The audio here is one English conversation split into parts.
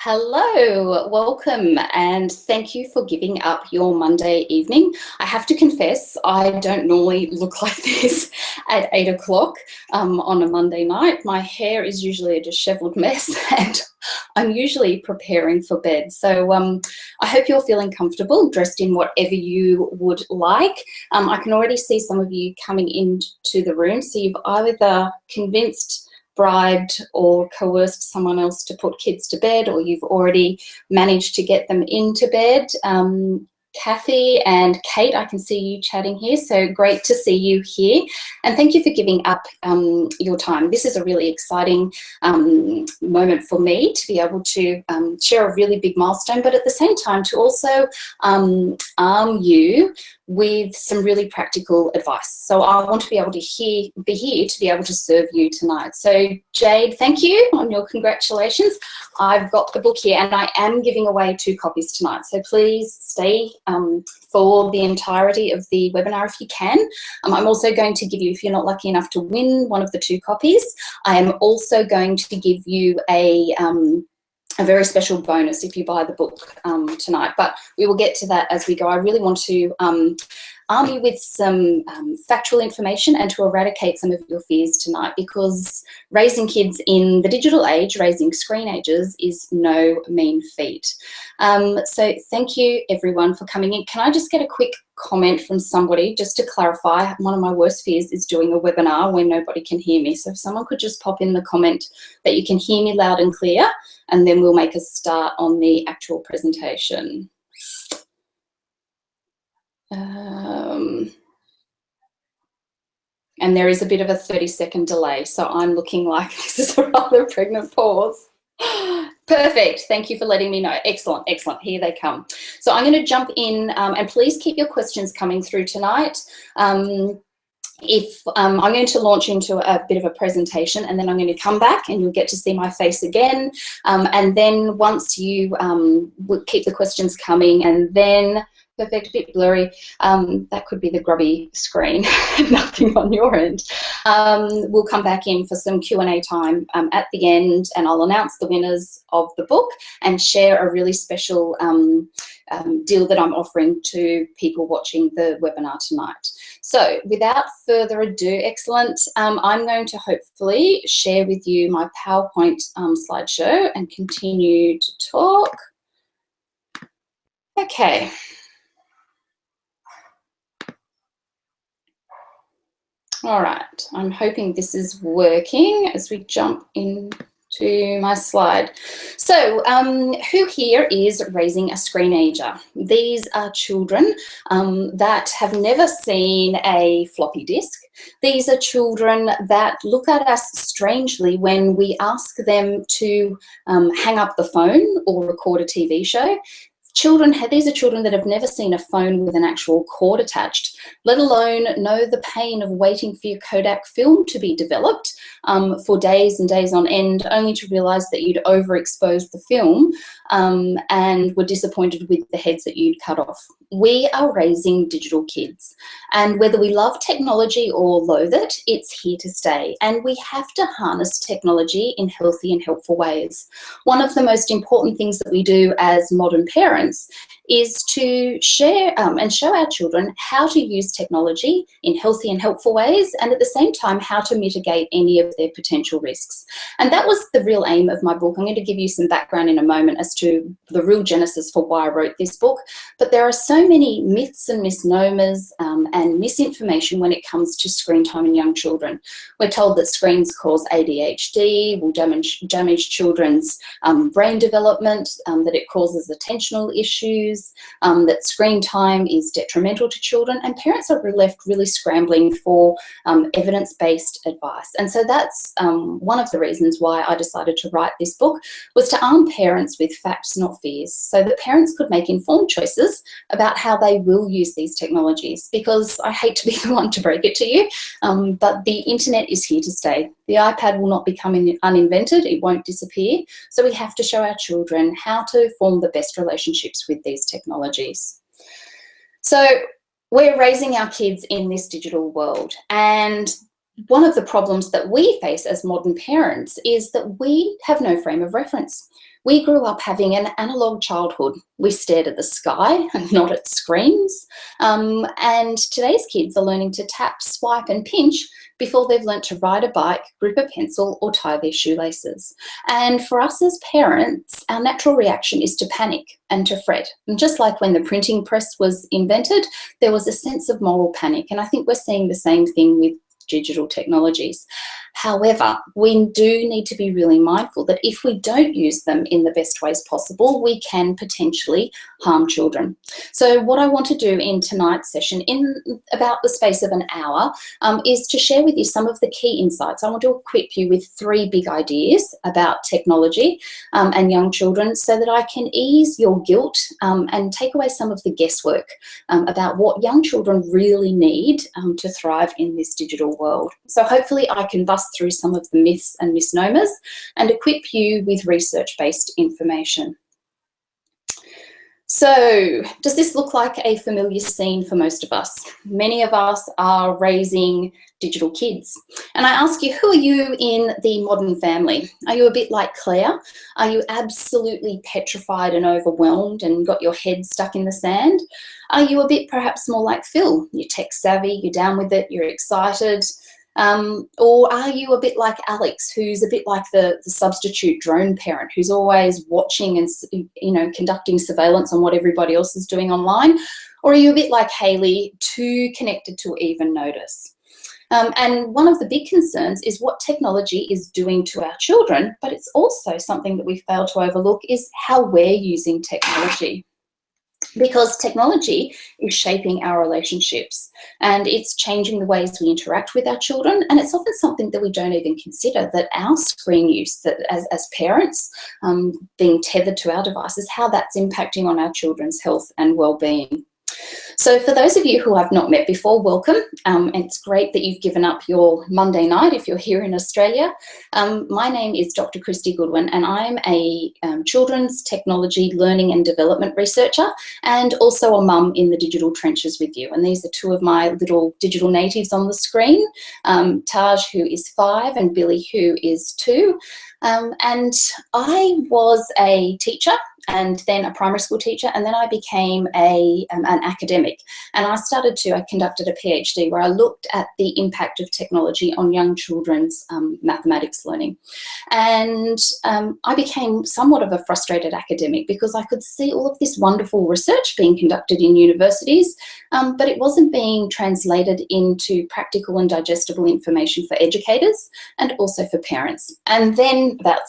Hello, welcome, and thank you for giving up your Monday evening. I have to confess, I don't normally look like this at 8 o'clock on a Monday night. My hair is usually a disheveled mess and I'm usually preparing for bed. So I hope you're feeling comfortable, dressed in whatever you would like. I can already see some of you coming into the room, so you've either convinced, bribed or coerced someone else to put kids to bed, or you've already managed to get them into bed. Kathy and Kate, I can see you chatting here, so great to see you here. And thank you for giving up your time. This is a really exciting moment for me to be able to share a really big milestone, but at the same time to also arm you with some really practical advice. So I want to be able to be here to be able to serve you tonight. So Jade, thank you on your congratulations. I've got the book here and I am giving away 2 copies tonight. So please stay for the entirety of the webinar if you can. I'm also going to give you, if you're not lucky enough to win one of the 2 copies, I am also going to give you a very special bonus if you buy the book tonight, but we will get to that as we go. I really want to arm you with some factual information and to eradicate some of your fears tonight, because raising kids in the digital age, raising screenagers, is no mean feat. So thank you everyone for coming in. Can I just get a quick comment from somebody just to clarify? One of my worst fears is doing a webinar where nobody can hear me. So if someone could just pop in the comment that you can hear me loud and clear, and then we'll make a start on the actual presentation. And there is a bit of a 30-second delay, so I'm looking like this is a rather pregnant pause. Perfect, thank you for letting me know. Excellent, excellent, here they come. So I'm going to jump in, and please keep your questions coming through tonight. I'm going to launch into a bit of a presentation, and then I'm going to come back and you'll get to see my face again. And then once you keep the questions coming, and then perfect, a bit blurry, that could be the grubby screen, nothing on your end. We'll come back in for some Q&A time at the end, and I'll announce the winners of the book and share a really special deal that I'm offering to people watching the webinar tonight. So without further ado, excellent, I'm going to hopefully share with you my PowerPoint slideshow and continue to talk. Okay. All right, I'm hoping this is working as we jump into my slide. So who here is raising a screenager? These are children that have never seen a floppy disk. These are children that look at us strangely when we ask them to hang up the phone or record a TV show. These are children that have never seen a phone with an actual cord attached, let alone know the pain of waiting for your Kodak film to be developed for days and days on end, only to realise that you'd overexposed the film and were disappointed with the heads that you'd cut off. We are raising digital kids, and whether we love technology or loathe it, it's here to stay, and we have to harness technology in healthy and helpful ways. One of the most important things that we do as modern parents is to share and show our children how to use technology in healthy and helpful ways, and at the same time how to mitigate any of their potential risks. And that was the real aim of my book. I'm going to give you some background in a moment as to the real genesis for why I wrote this book, but there are so many myths and misnomers and misinformation when it comes to screen time in young children. We're told that screens cause ADHD, will damage children's brain development, that it causes attentional issues, that screen time is detrimental to children, and parents are left really scrambling for evidence-based advice. And so that's one of the reasons why I decided to write this book, was to arm parents with facts, not fears, so that parents could make informed choices about how they will use these technologies. Because I hate to be the one to break it to you, but the internet is here to stay. The iPad will not become uninvented, it won't disappear. So we have to show our children how to form the best relationships with these technologies. So we're raising our kids in this digital world, and one of the problems that we face as modern parents is that we have no frame of reference. We grew up having an analog childhood. We stared at the sky and not at screens. And today's kids are learning to tap, swipe and pinch before they've learnt to ride a bike, grip a pencil or tie their shoelaces. And for us as parents, our natural reaction is to panic and to fret. And just like when the printing press was invented, there was a sense of moral panic. And I think we're seeing the same thing with digital technologies. However, we do need to be really mindful that if we don't use them in the best ways possible, we can potentially harm children. So what I want to do in tonight's session, in about the space of an hour, is to share with you some of the key insights. I want to equip you with 3 big ideas about technology and young children so that I can ease your guilt and take away some of the guesswork about what young children really need to thrive in this digital world. So hopefully I can bust through some of the myths and misnomers and equip you with research-based information. So, does this look like a familiar scene for most of us? Many of us are raising digital kids. And I ask you, who are you in the modern family? Are you a bit like Claire? Are you absolutely petrified and overwhelmed and got your head stuck in the sand? Are you a bit perhaps more like Phil? You're tech savvy, you're down with it, you're excited. Or are you a bit like Alex, who's a bit like the substitute drone parent, who's always watching and, you know, conducting surveillance on what everybody else is doing online? Or are you a bit like Hayley, too connected to even notice? And one of the big concerns is what technology is doing to our children, but it's also something that we fail to overlook is how we're using technology. Because technology is shaping our relationships and it's changing the ways we interact with our children, and it's often something that we don't even consider, that our screen use, that as parents being tethered to our devices, how that's impacting on our children's health and well-being. So for those of you who I've not met before, welcome. And it's great that you've given up your Monday night if you're here in Australia. My name is Dr. Christy Goodwin, and I'm a children's technology learning and development researcher and also a mum in the digital trenches with you. And these are 2 of my little digital natives on the screen, Taj, who is 5, and Billy, who is 2. And I was a teacher and then a primary school teacher, and then I became an academic. And I conducted a PhD where I looked at the impact of technology on young children's mathematics learning. And I became somewhat of a frustrated academic because I could see all of this wonderful research being conducted in universities, but it wasn't being translated into practical and digestible information for educators and also for parents. And then about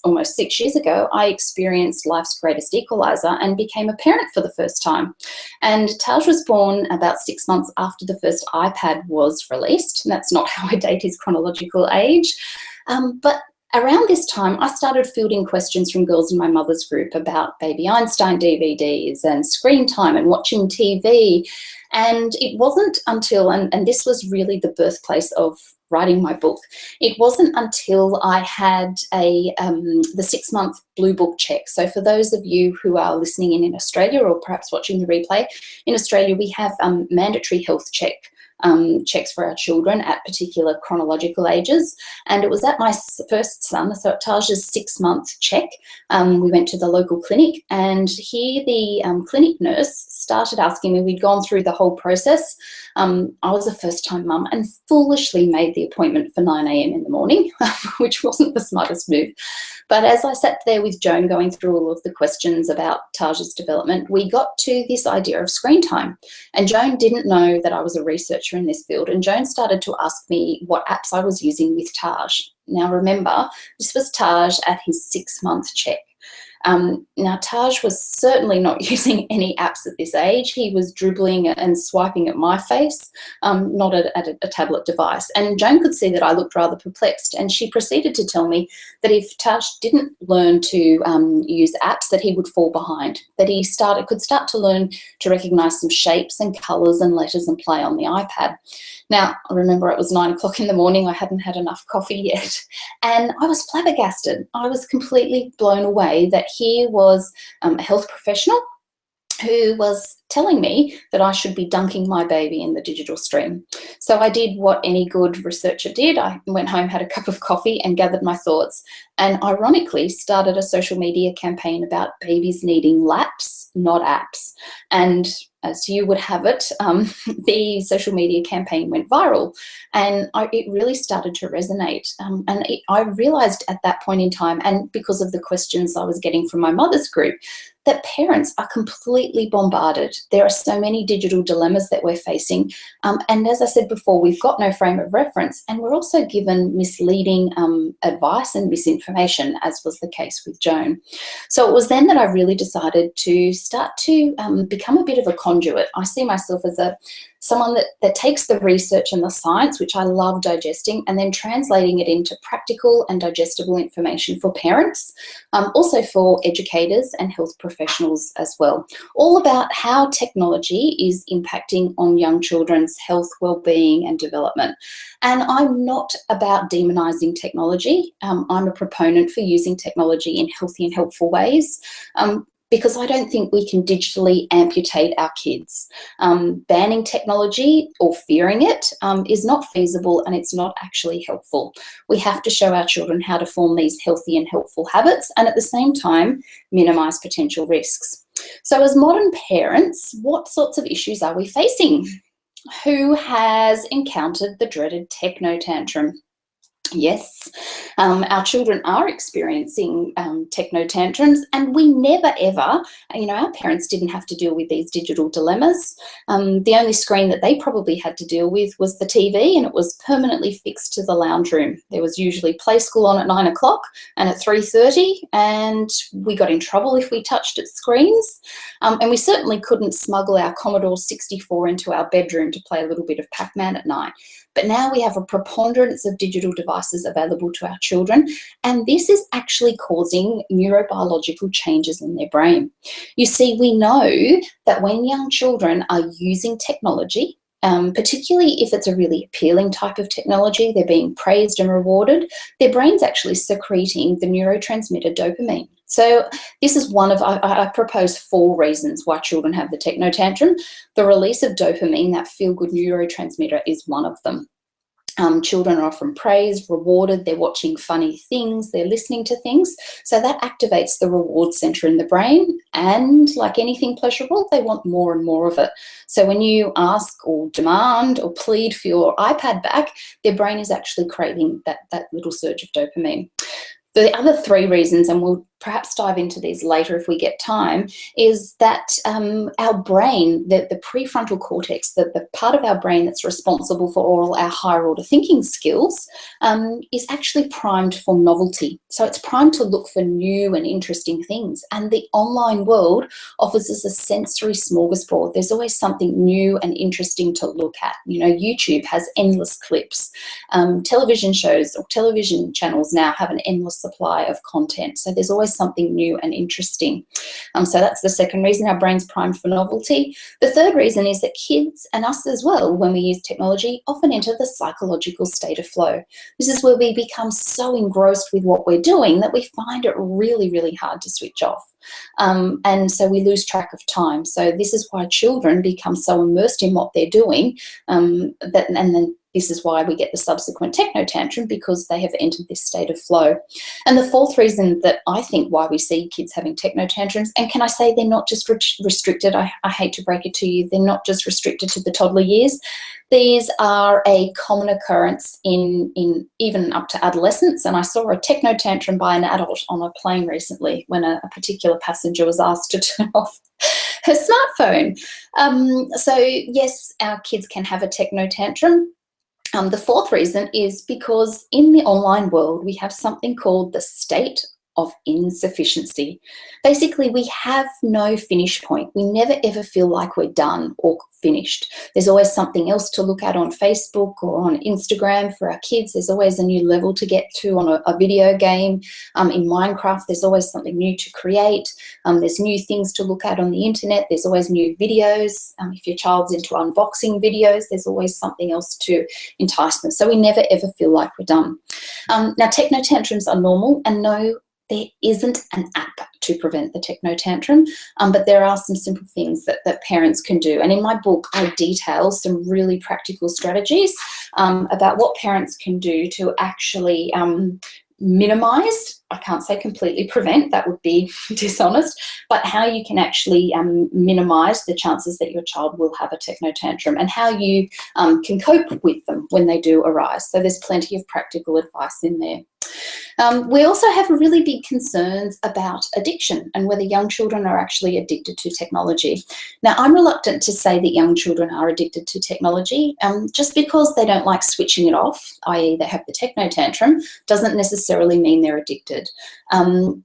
almost 6 years ago, I experienced life's greatest equalizer and became a parent for the first time. And Taj was born about 6 months after the first iPad was released. And that's not how I date his chronological age. But around this time, I started fielding questions from girls in my mother's group about Baby Einstein DVDs and screen time and watching TV. And it wasn't until, and this was really the birthplace of writing my book, it wasn't until I had the 6-month Blue Book check. So for those of you who are listening in Australia or perhaps watching the replay, in Australia we have mandatory health checks for our children at particular chronological ages. And it was at my first son, so at Taj's 6-month check, we went to the local clinic, and here the clinic nurse started asking me, we'd gone through the whole process. I was a first-time mum and foolishly made the appointment for 9 a.m. in the morning, which wasn't the smartest move. But as I sat there with Joan going through all of the questions about Taj's development, we got to this idea of screen time. And Joan didn't know that I was a researcher in this field, and Joan started to ask me what apps I was using with Taj. Now remember, this was Taj at his 6-month check. Now Taj was certainly not using any apps at this age. He was dribbling and swiping at my face, not at a tablet device. And Joan could see that I looked rather perplexed, and she proceeded to tell me that if Taj didn't learn to use apps, that he would fall behind, that he could start to learn to recognise some shapes and colours and letters and play on the iPad. Now, I remember it was 9 o'clock in the morning. I hadn't had enough coffee yet. And I was flabbergasted. I was completely blown away that here was a health professional who was telling me that I should be dunking my baby in the digital stream. So I did what any good researcher did. I went home, had a cup of coffee and gathered my thoughts, and ironically started a social media campaign about babies needing laps, not apps. And as you would have it, the social media campaign went viral, and it really started to resonate. I realised at that point in time, and because of the questions I was getting from my mother's group, that parents are completely bombarded. There are so many digital dilemmas that we're facing. And as I said before, we've got no frame of reference, and we're also given misleading advice and misinformation, as was the case with Joan. So it was then that I really decided to start to become a bit of a conduit. I see myself as someone that takes the research and the science, which I love digesting, and then translating it into practical and digestible information for parents, also for educators and health professionals as well. All about how technology is impacting on young children's health, well-being and development. And I'm not about demonising technology. I'm a proponent for using technology in healthy and helpful ways. Because I don't think we can digitally amputate our kids. Banning technology or fearing it is not feasible, and it's not actually helpful. We have to show our children how to form these healthy and helpful habits, and at the same time, minimise potential risks. So as modern parents, what sorts of issues are we facing? Who has encountered the dreaded techno tantrum? Yes, our children are experiencing techno tantrums, and we never ever, our parents didn't have to deal with these digital dilemmas. The only screen that they probably had to deal with was the TV, and it was permanently fixed to the lounge room. There was usually play school on at 9 o'clock and at 3:30, and we got in trouble if we touched its screens. And we certainly couldn't smuggle our Commodore 64 into our bedroom to play a little bit of Pac-Man at night. But now we have a preponderance of digital devices available to our children, and this is actually causing neurobiological changes in their brain. You see, we know that when young children are using technology, particularly if it's a really appealing type of technology, they're being praised and rewarded, their brain's actually secreting the neurotransmitter dopamine. So this is one of, I propose 4 reasons why children have the techno tantrum. The release of dopamine, that feel-good neurotransmitter, is one of them. Children are often praised, rewarded, they're watching funny things, they're listening to things. So that activates the reward center in the brain, and like anything pleasurable, they want more and more of it. So when you ask or demand or plead for your iPad back, their brain is actually craving that little surge of dopamine. The other 3 reasons, and we'll perhaps dive into these later if we get time, is that our brain, the prefrontal cortex, the part of our brain that's responsible for all our higher order thinking skills, is actually primed for novelty. So it's primed to look for new and interesting things. And the online world offers us a sensory smorgasbord. There's always something new and interesting to look at. YouTube has endless clips. Television shows or television channels now have an endless supply of content. So there's always something new and interesting. So that's the second reason, our brain's primed for novelty. The third reason is that kids, and us as well, when we use technology, often enter the psychological state of flow. This is where we become so engrossed with what we're doing that we find it really, really hard to switch off. And so we lose track of time. So this is why children become so immersed in what they're doing, and then this is why we get the subsequent techno tantrum, because they have entered this state of flow. And the fourth reason that I think why we see kids having techno tantrums, and can I say they're not just restricted, I hate to break it to you, they're not just restricted to the toddler years. These are a common occurrence in even up to adolescence. And I saw a techno tantrum by an adult on a plane recently when a particular passenger was asked to turn off her smartphone. So yes, our kids can have a techno tantrum. The fourth reason is because in the online world, we have something called the state of insufficiency. Basically, we have no finish point. We never ever feel like we're done or finished. There's always something else to look at on Facebook or on Instagram for our kids. There's always a new level to get to on a video game. In Minecraft, there's always something new to create. There's new things to look at on the internet. There's always new videos. If your child's into unboxing videos, there's always something else to entice them. So we never ever feel like we're done. Now, techno tantrums are normal, and no, there isn't an app to prevent the techno tantrum, but there are some simple things that parents can do. And in my book, I detail some really practical strategies about what parents can do to actually minimize, I can't say completely prevent, that would be dishonest, but how you can actually minimize the chances that your child will have a techno tantrum, and how you can cope with them when they do arise. So there's plenty of practical advice in there. We also have really big concerns about addiction and whether young children are actually addicted to technology. Now, I'm reluctant to say that young children are addicted to technology. Just because they don't like switching it off, i.e. they have the techno tantrum, doesn't necessarily mean they're addicted.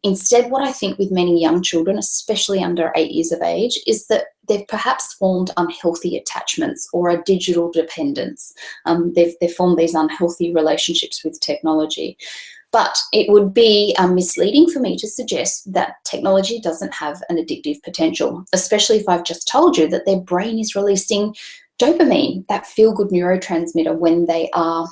Instead, what I think with many young children, especially under 8 years of age, is that they've perhaps formed unhealthy attachments or a digital dependence. They've formed these unhealthy relationships with technology. But it would be misleading for me to suggest that technology doesn't have an addictive potential, especially if I've just told you that their brain is releasing dopamine, that feel-good neurotransmitter, when they are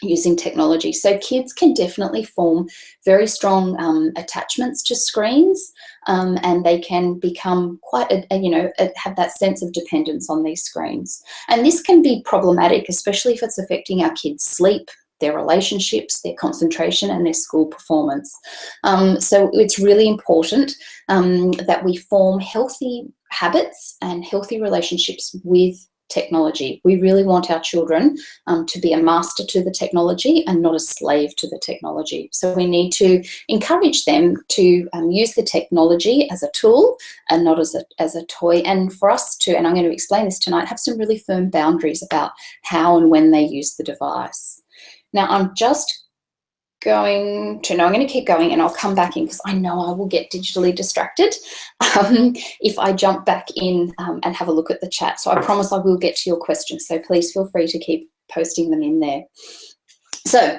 using technology. So kids can definitely form very strong attachments to screens, and they can become quite, have that sense of dependence on these screens. And this can be problematic, especially if it's affecting our kids' sleep, their relationships, their concentration, and their school performance. So it's really important that we form healthy habits and healthy relationships with technology. We really want our children to be a master to the technology and not a slave to the technology. So we need to encourage them to use the technology as a tool and not as a toy. And for us to, and I'm going to explain this tonight, have some really firm boundaries about how and when they use the device. Now, I'm just going to, no, I'm going to keep going and I'll come back in because I know I will get digitally distracted if I jump back in and have a look at the chat. So I promise I will get to your questions. So please feel free to keep posting them in there. So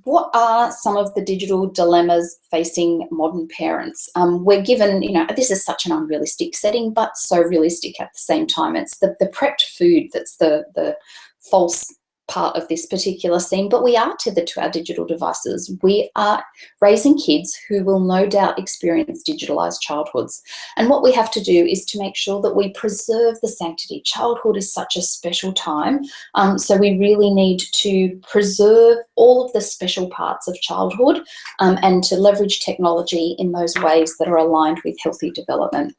what are some of the digital dilemmas facing modern parents? We're given, this is such an unrealistic setting, but so realistic at the same time. It's the prepped food that's the false part of this particular scene, but we are tethered to our digital devices. We are raising kids who will no doubt experience digitalized childhoods. And what we have to do is to make sure that we preserve the sanctity. Childhood is such a special time, so we really need to preserve all of the special parts of childhood and to leverage technology in those ways that are aligned with healthy development.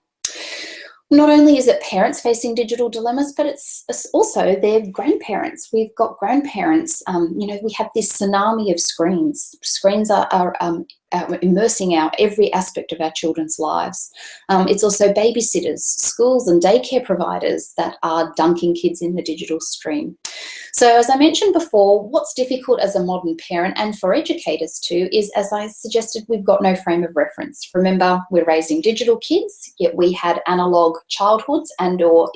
Not only is it parents facing digital dilemmas, but it's also their grandparents. We've got grandparents, we have this tsunami of screens. Screens are immersing every aspect of our children's lives. It's also babysitters, schools and daycare providers that are dunking kids in the digital stream. So as I mentioned before, what's difficult as a modern parent and for educators too is, as I suggested, we've got no frame of reference. Remember, we're raising digital kids, yet we had analog childhoods and or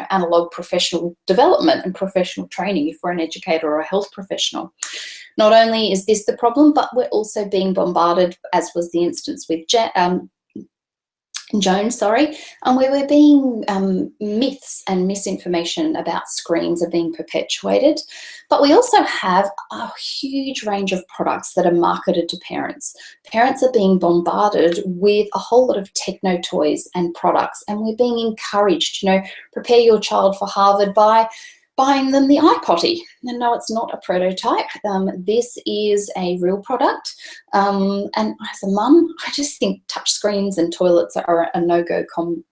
analog professional development and professional training if we're an educator or a health professional. Not only is this the problem, but we're also being bombarded, as was the instance with Joan, and where we're being myths and misinformation about screens are being perpetuated. But we also have a huge range of products that are marketed to parents. Parents are being bombarded with a whole lot of techno toys and products, and we're being encouraged, prepare your child for Harvard by buying them the iPotty. And no, it's not a prototype. This is a real product. And as a mum, I just think touchscreens and toilets are a no-go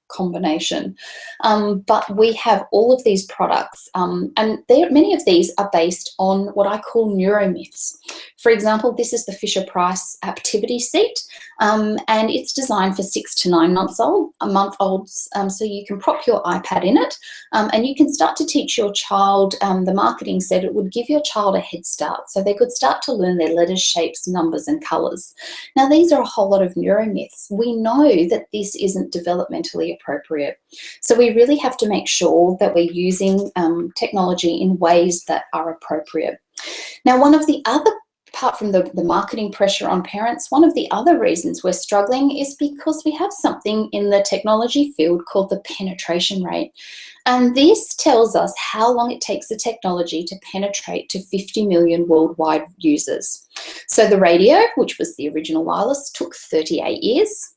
combination. But we have all of these products, and many of these are based on what I call neuromyths. For example, this is the Fisher-Price activity seat, and it's designed for 6 to 9 months olds, so you can prop your iPad in it, and you can start to teach your child. The marketing said it would give your child a head start, so they could start to learn their letters, shapes, numbers, and colours. Now, these are a whole lot of neuromyths. We know that this isn't developmentally appropriate, so we really have to make sure that we're using technology in ways that are appropriate. Now, one of the other apart from the marketing pressure on parents, one of the other reasons we're struggling is because we have something in the technology field called the penetration rate. And this tells us how long it takes the technology to penetrate to 50 million worldwide users. So the radio, which was the original wireless, took 38 years.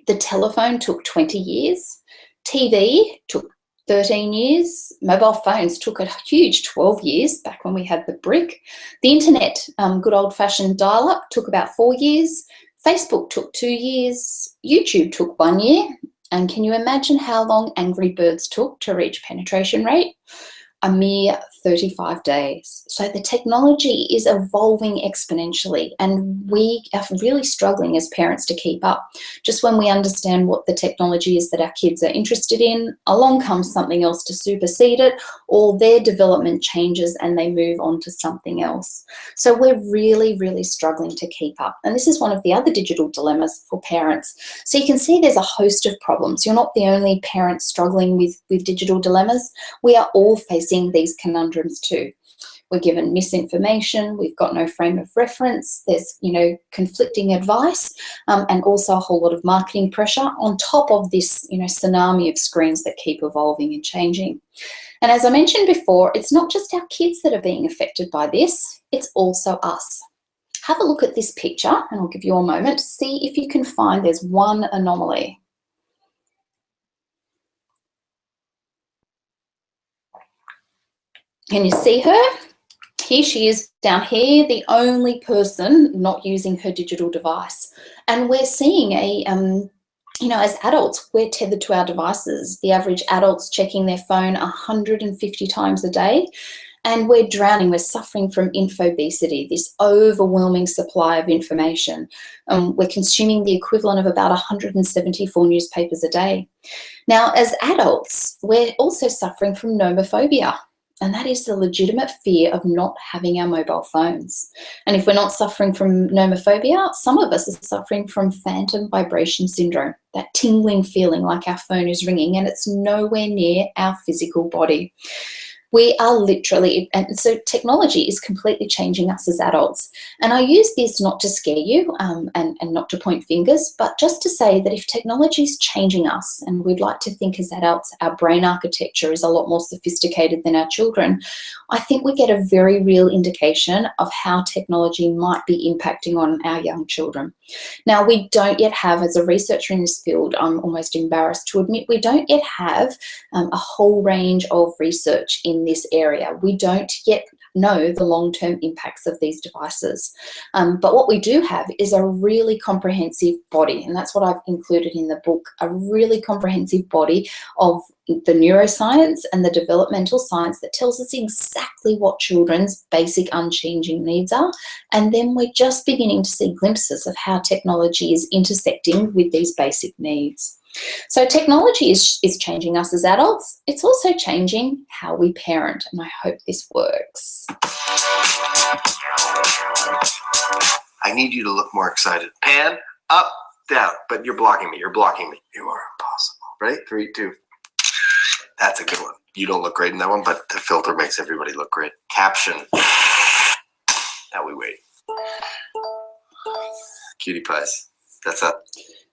The telephone took 20 years. TV took 13 years. Mobile phones took a huge 12 years back when we had the brick. The internet, good old-fashioned dial-up, took about 4 years. Facebook took 2 years. YouTube took 1 year. And can you imagine how long Angry Birds took to reach penetration rate? A mere 35 days. So the technology is evolving exponentially, and we are really struggling as parents to keep up. Just when we understand what the technology is that our kids are interested in, along comes something else to supersede it, or their development changes and they move on to something else. So we're really, really struggling to keep up. And this is one of the other digital dilemmas for parents. So you can see there's a host of problems. You're not the only parent struggling with digital dilemmas. We are all facing these conundrums too. We're given misinformation, we've got no frame of reference, there's, conflicting advice, and also a whole lot of marketing pressure on top of this, tsunami of screens that keep evolving and changing. And as I mentioned before, it's not just our kids that are being affected by this, it's also us. Have a look at this picture, and I'll give you a moment to see if you can find there's one anomaly. Can you see her? Here she is down here, the only person not using her digital device. And we're seeing as adults, we're tethered to our devices. The average adult's checking their phone 150 times a day, and we're drowning, we're suffering from infobesity, this overwhelming supply of information. We're consuming the equivalent of about 174 newspapers a day. Now, as adults, we're also suffering from nomophobia. And that is the legitimate fear of not having our mobile phones. And if we're not suffering from nomophobia, some of us are suffering from phantom vibration syndrome, that tingling feeling like our phone is ringing and it's nowhere near our physical body. We are literally, and so technology is completely changing us as adults. And I use this not to scare you and not to point fingers, but just to say that if technology is changing us, and we'd like to think as adults our brain architecture is a lot more sophisticated than our children, I think we get a very real indication of how technology might be impacting on our young children. Now, we don't yet have, as a researcher in this field, I'm almost embarrassed to admit, we don't yet have a whole range of research in this area. We don't yet know the long-term impacts of these devices. But what we do have is a really comprehensive body, and that's what I've included in the book, a really comprehensive body of the neuroscience and the developmental science that tells us exactly what children's basic unchanging needs are. And then we're just beginning to see glimpses of how technology is intersecting with these basic needs. So technology is changing us as adults. It's also changing how we parent, and I hope this works. I need you to look more excited. Pan, up, down. But you're blocking me. You're blocking me. You are impossible. Ready? 3, 2. That's a good one. You don't look great in that one, but the filter makes everybody look great. Caption. Now we wait. Cutie pies. That's up.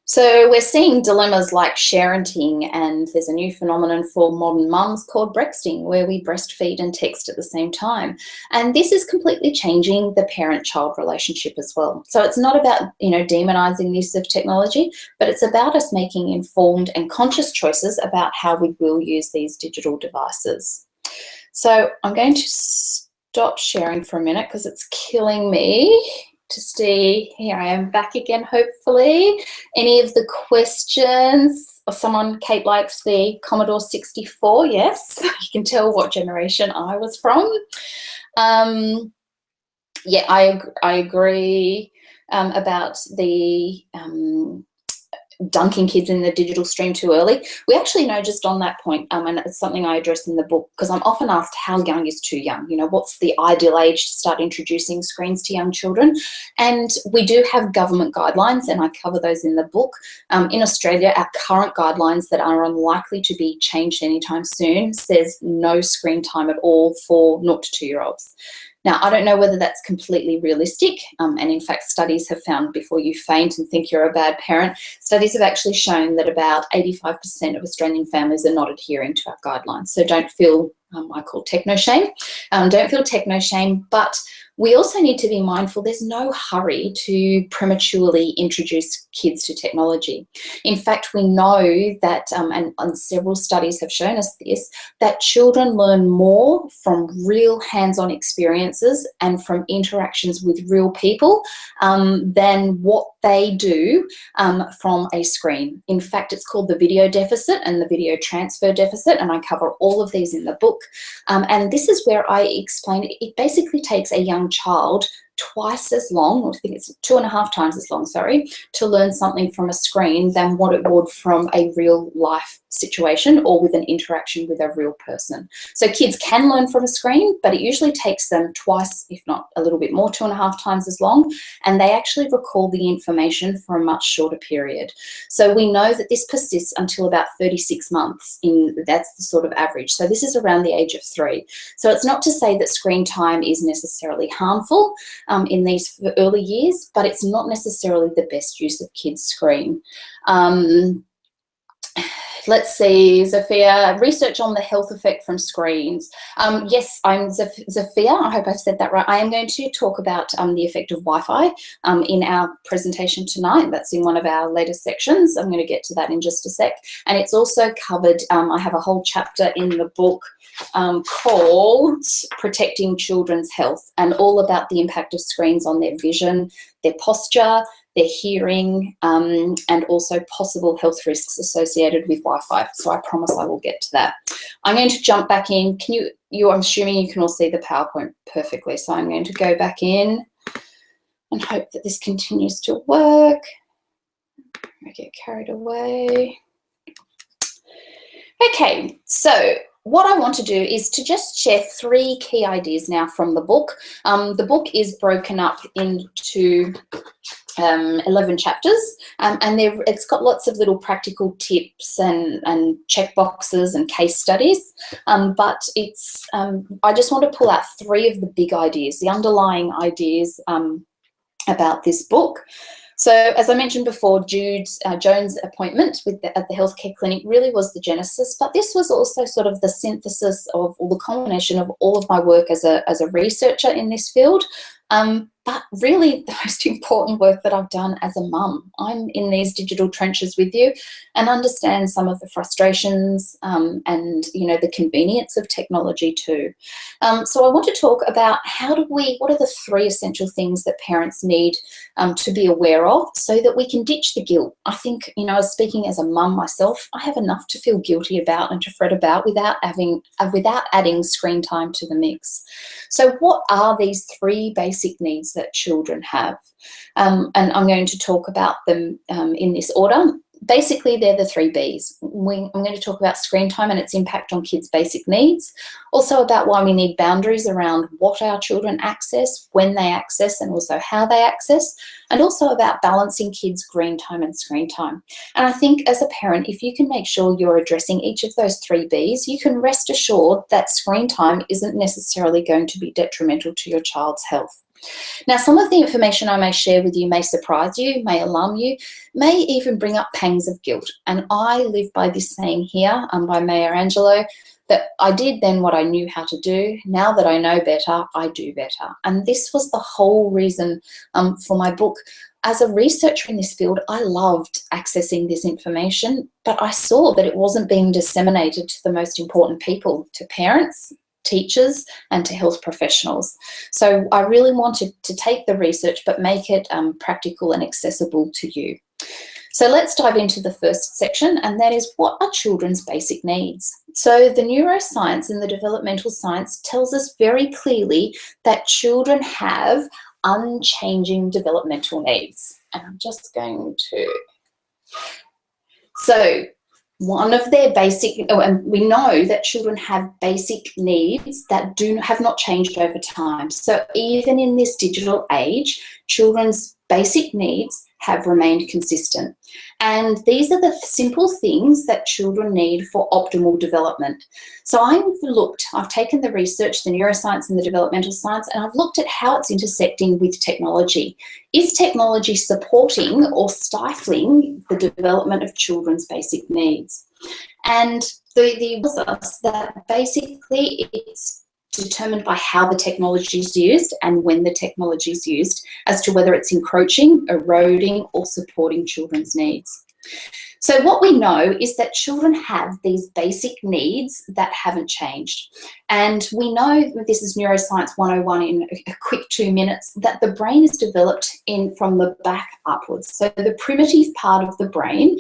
So we're seeing dilemmas like sharenting, and there's a new phenomenon for modern mums called brexting, where we breastfeed and text at the same time. And this is completely changing the parent-child relationship as well. So it's not about, demonizing the use of technology, but it's about us making informed and conscious choices about how we will use these digital devices. So I'm going to stop sharing for a minute because it's killing me to see. Here I am back again, hopefully. Any of the questions? Or someone, Kate likes the Commodore 64, yes. You can tell what generation I was from. Yeah, I agree about the dunking kids in the digital stream too early. We actually know just on that point, and it's something I address in the book, because I'm often asked how young is too young? What's the ideal age to start introducing screens to young children? And we do have government guidelines, and I cover those in the book. In Australia, our current guidelines that are unlikely to be changed anytime soon says no screen time at all for 0 to 2-year-olds. Now, I don't know whether that's completely realistic, and in fact, studies have found, before you faint and think you're a bad parent, studies have actually shown that about 85% of Australian families are not adhering to our guidelines. So don't feel, I call techno shame, don't feel techno shame, but we also need to be mindful there's no hurry to prematurely introduce kids to technology. In fact, we know that, and several studies have shown us this, that children learn more from real hands-on experiences and from interactions with real people than what they do from a screen. In fact, it's called the video deficit and the video transfer deficit, and I cover all of these in the book. And this is where I explain it basically takes a young child twice as long, or I think it's 2.5 times as long, sorry, to learn something from a screen than what it would from a real life situation or with an interaction with a real person. So kids can learn from a screen, but it usually takes them twice, if not a little bit more, 2.5 times as long, and they actually recall the information for a much shorter period. So we know that this persists until about 36 months, that's the sort of average. So this is around the age of 3. So it's not to say that screen time is necessarily harmful in these early years, but it's not necessarily the best use of kids' screen. Let's see, Zafia, research on the health effect from screens. Yes, I'm Zafia, I hope I've said that right. I am going to talk about the effect of Wi-Fi in our presentation tonight. That's in one of our later sections. I'm going to get to that in just a sec. And it's also covered, I have a whole chapter in the book called Protecting Children's Health, and all about the impact of screens on their vision, their posture, their hearing, and also possible health risks associated with Wi-Fi. So I promise I will get to that. I'm going to jump back in. I'm assuming you can all see the PowerPoint perfectly. So I'm going to go back in and hope that this continues to work. I get carried away. Okay, so what I want to do is to just share 3 key ideas now from the book. The book is broken up into 11 chapters, and it's got lots of little practical tips and check boxes and case studies, but it's I just want to pull out 3 of the big ideas, the underlying ideas about this book. So as I mentioned before, Joan's appointment at the healthcare clinic really was the genesis, but this was also sort of the synthesis of, or the culmination of all of my work as a researcher in this field. But really the most important work that I've done as a mum. I'm in these digital trenches with you and understand some of the frustrations and, you know, the convenience of technology too. So I want to talk about what are the 3 essential things that parents need to be aware of so that we can ditch the guilt. I think, you know, speaking as a mum myself, I have enough to feel guilty about and to fret about without adding screen time to the mix. So what are these 3 basic needs that children have? And I'm going to talk about them in this order. Basically, they're the 3 Bs. I'm going to talk about screen time and its impact on kids' basic needs. Also about why we need boundaries around what our children access, when they access, and also how they access. And also about balancing kids' screen time and screen time. And I think as a parent, if you can make sure you're addressing each of those 3 Bs, you can rest assured that screen time isn't necessarily going to be detrimental to your child's health. Now, some of the information I may share with you may surprise you, may alarm you, may even bring up pangs of guilt. And I live by this saying here by Maya Angelou, that I did then what I knew how to do. Now that I know better, I do better. And this was the whole reason for my book. As a researcher in this field, I loved accessing this information, but I saw that it wasn't being disseminated to the most important people, to parents, teachers, and to health professionals. So I really wanted to take the research but make it practical and accessible to you. So let's dive into the first section, and that is, what are children's basic needs? So the neuroscience and the developmental science tells us very clearly that children have unchanging developmental needs. And I'm just going to... So one of their basic, and we know that children have basic needs that have not changed over time. So even in this digital age, children's basic needs have remained consistent. And these are the simple things that children need for optimal development. So I've taken the research, the neuroscience and the developmental science, and I've looked at how it's intersecting with technology. Is technology supporting or stifling the development of children's basic needs? And the results that basically it's determined by how the technology is used and when the technology is used as to whether it's encroaching, eroding, or supporting children's needs. So what we know is that children have these basic needs that haven't changed. And we know, this is Neuroscience 101 in a quick 2 minutes, that the brain is developed from the back upwards. So the primitive part of the brain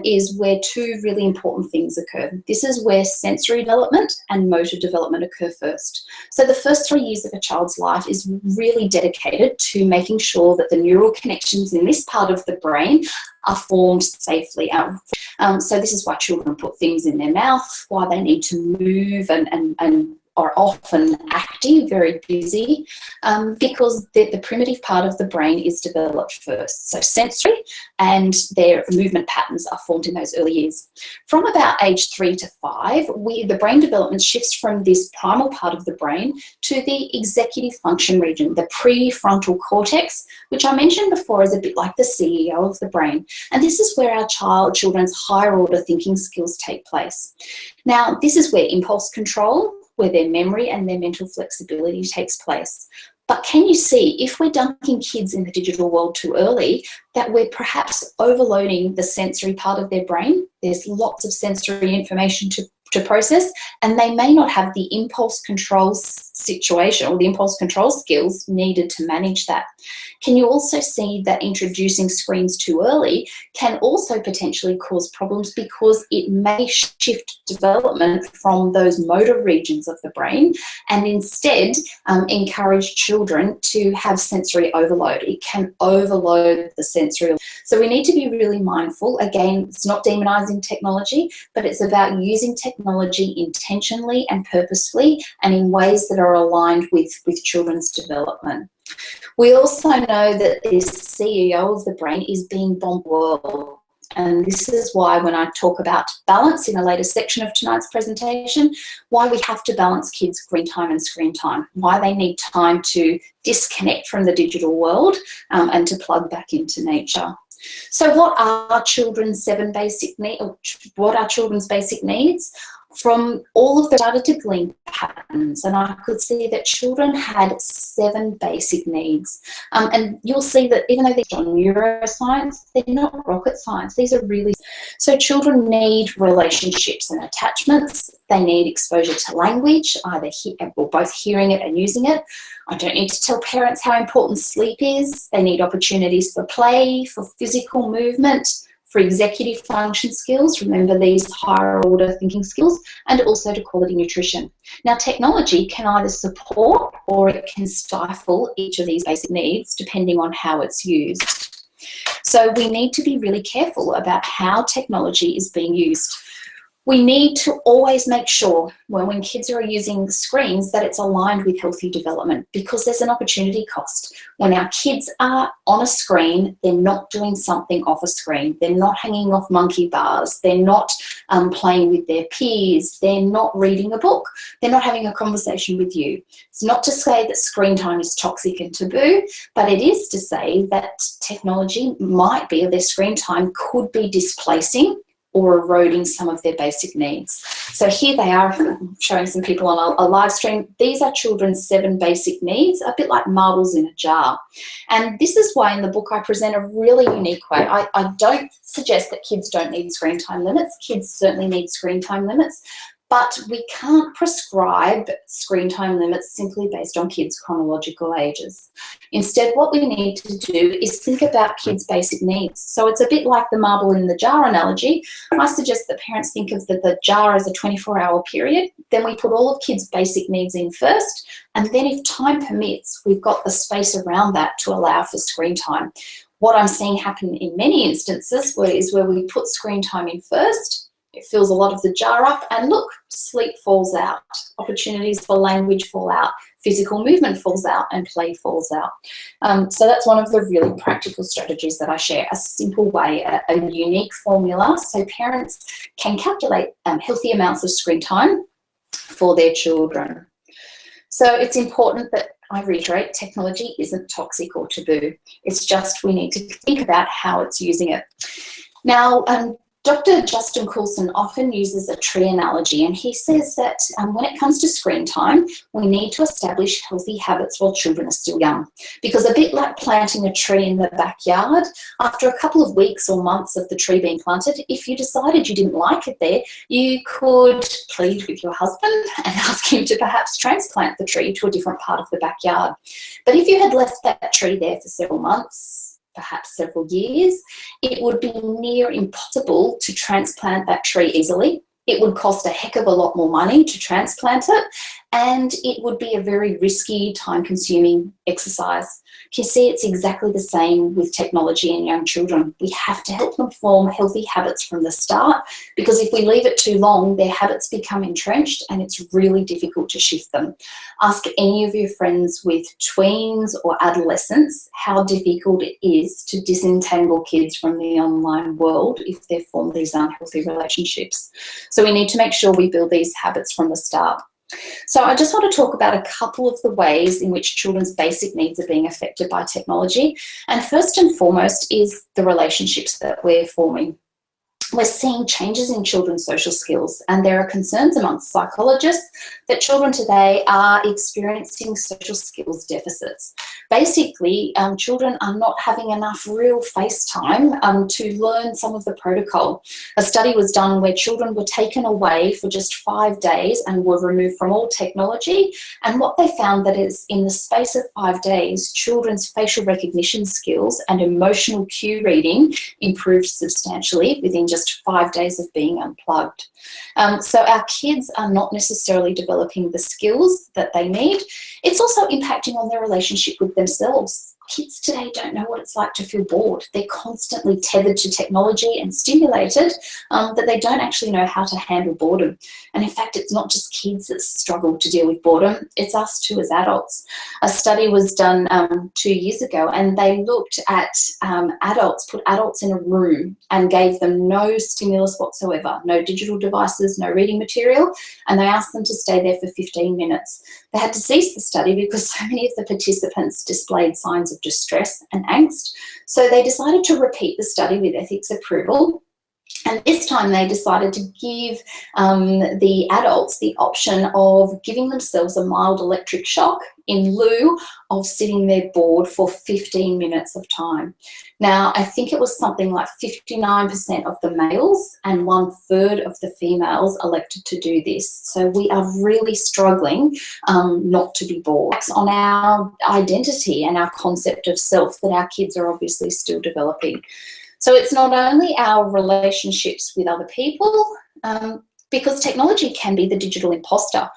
is where two really important things occur. This is where sensory development and motor development occur first. So the first 3 years of a child's life is really dedicated to making sure that the neural connections in this part of the brain are formed safely. So this is why children put things in their mouth, why they need to move and are often active, very busy, because the primitive part of the brain is developed first. So sensory and their movement patterns are formed in those early years. From about age 3 to 5, the brain development shifts from this primal part of the brain to the executive function region, the prefrontal cortex, which I mentioned before is a bit like the CEO of the brain. And this is where our children's higher order thinking skills take place. Now, this is where impulse control, where their memory and their mental flexibility takes place. But can you see, if we're dunking kids in the digital world too early, that we're perhaps overloading the sensory part of their brain? There's lots of sensory information to process, and they may not have the impulse control situation or the impulse control skills needed to manage that. Can you also see that introducing screens too early can also potentially cause problems because it may shift development from those motor regions of the brain and instead encourage children to have sensory overload? It can overload the sensory. So we need to be really mindful. Again, it's not demonizing technology, but it's about using technology intentionally and purposefully and in ways that are aligned with children's development. We also know that this CEO of the brain is being bombarded. And this is why when I talk about balance in a later section of tonight's presentation, why we have to balance kids' screen time and screen time, why they need time to disconnect from the digital world and to plug back into nature. So what are children's basic needs? From all of the data to glean patterns, and I could see that children had 7 basic needs. And you'll see that even though they're on neuroscience, they're not rocket science. These are really... So children need relationships and attachments. They need exposure to language, either both hearing it and using it. I don't need to tell parents how important sleep is. They need opportunities for play, for physical movement, for executive function skills, remember these higher order thinking skills, and also to quality nutrition. Now, technology can either support or it can stifle each of these basic needs depending on how it's used. So we need to be really careful about how technology is being used. We need to always make sure when kids are using screens that it's aligned with healthy development, because there's an opportunity cost. When our kids are on a screen, they're not doing something off a screen. They're not hanging off monkey bars. They're not playing with their peers. They're not reading a book. They're not having a conversation with you. It's not to say that screen time is toxic and taboo, but it is to say that technology might be, or their screen time could be displacing or eroding some of their basic needs. So here they are, showing some people on a live stream. These are children's 7 basic needs, a bit like marbles in a jar. And this is why in the book I present a really unique way. I don't suggest that kids don't need screen time limits. Kids certainly need screen time limits, but we can't prescribe screen time limits simply based on kids' chronological ages. Instead, what we need to do is think about kids' basic needs. So it's a bit like the marble in the jar analogy. I suggest that parents think of the jar as a 24-hour period. Then we put all of kids' basic needs in first, and then if time permits, we've got the space around that to allow for screen time. What I'm seeing happen in many instances is where we put screen time in first, It fills a lot of the jar up, and look, sleep falls out. Opportunities for language fall out. Physical movement falls out, and play falls out. So that's one of the really practical strategies that I share, a simple way, a unique formula, so parents can calculate healthy amounts of screen time for their children. So it's important that I reiterate, technology isn't toxic or taboo. It's just we need to think about how it's using it. Now, Dr. Justin Coulson often uses a tree analogy, and he says that when it comes to screen time, we need to establish healthy habits while children are still young. Because a bit like planting a tree in the backyard, after a couple of weeks or months of the tree being planted, if you decided you didn't like it there, you could plead with your husband and ask him to perhaps transplant the tree to a different part of the backyard. But if you had left that tree there for several months, perhaps several years, it would be near impossible to transplant that tree easily. It would cost a heck of a lot more money to transplant it, and it would be a very risky, time-consuming exercise. You see, it's exactly the same with technology and young children. We have to help them form healthy habits from the start, because if we leave it too long, their habits become entrenched and it's really difficult to shift them. Ask any of your friends with tweens or adolescents how difficult it is to disentangle kids from the online world if they've formed these unhealthy relationships. So we need to make sure we build these habits from the start. So I just want to talk about a couple of the ways in which children's basic needs are being affected by technology. And first and foremost is the relationships that we're forming. We're seeing changes in children's social skills, and there are concerns amongst psychologists that children today are experiencing social skills deficits. Basically, children are not having enough real face time to learn some of the protocol. A study was done where children were taken away for just 5 days and were removed from all technology, and what they found that is in the space of 5 days, children's facial recognition skills and emotional cue reading improved substantially within just 5 days of being unplugged. So our kids are not necessarily developing the skills that they need. It's also impacting on their relationship with themselves. Kids today don't know what it's like to feel bored. They're constantly tethered to technology and stimulated that they don't actually know how to handle boredom. And in fact, it's not just kids that struggle to deal with boredom, it's us too as adults. A study was done 2 years ago, and they looked at put adults in a room and gave them no stimulus whatsoever, no digital devices, no reading material, and they asked them to stay there for 15 minutes. They had to cease the study because so many of the participants displayed signs of distress and angst. So they decided to repeat the study with ethics approval. And this time they decided to give the adults the option of giving themselves a mild electric shock in lieu of sitting there bored for 15 minutes of time. Now, I think it was something like 59% of the males and 1/3 of the females elected to do this. So we are really struggling not to be bored. It's on our identity and our concept of self that our kids are obviously still developing. So it's not only our relationships with other people, because technology can be the digital imposter.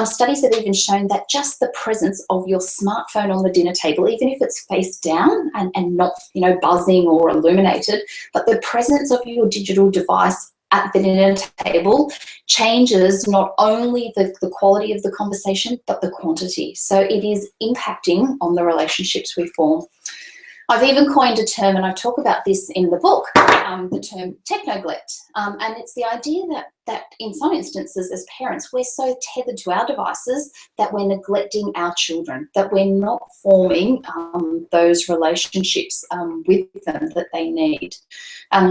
Studies have even shown that just the presence of your smartphone on the dinner table, even if it's face down and not, buzzing or illuminated, but the presence of your digital device at the dinner table changes not only the quality of the conversation, but the quantity. So it is impacting on the relationships we form. I've even coined a term, and I talk about this in the book, the term technoglect. And it's the idea that in some instances as parents, we're so tethered to our devices that we're neglecting our children, that we're not forming those relationships with them that they need.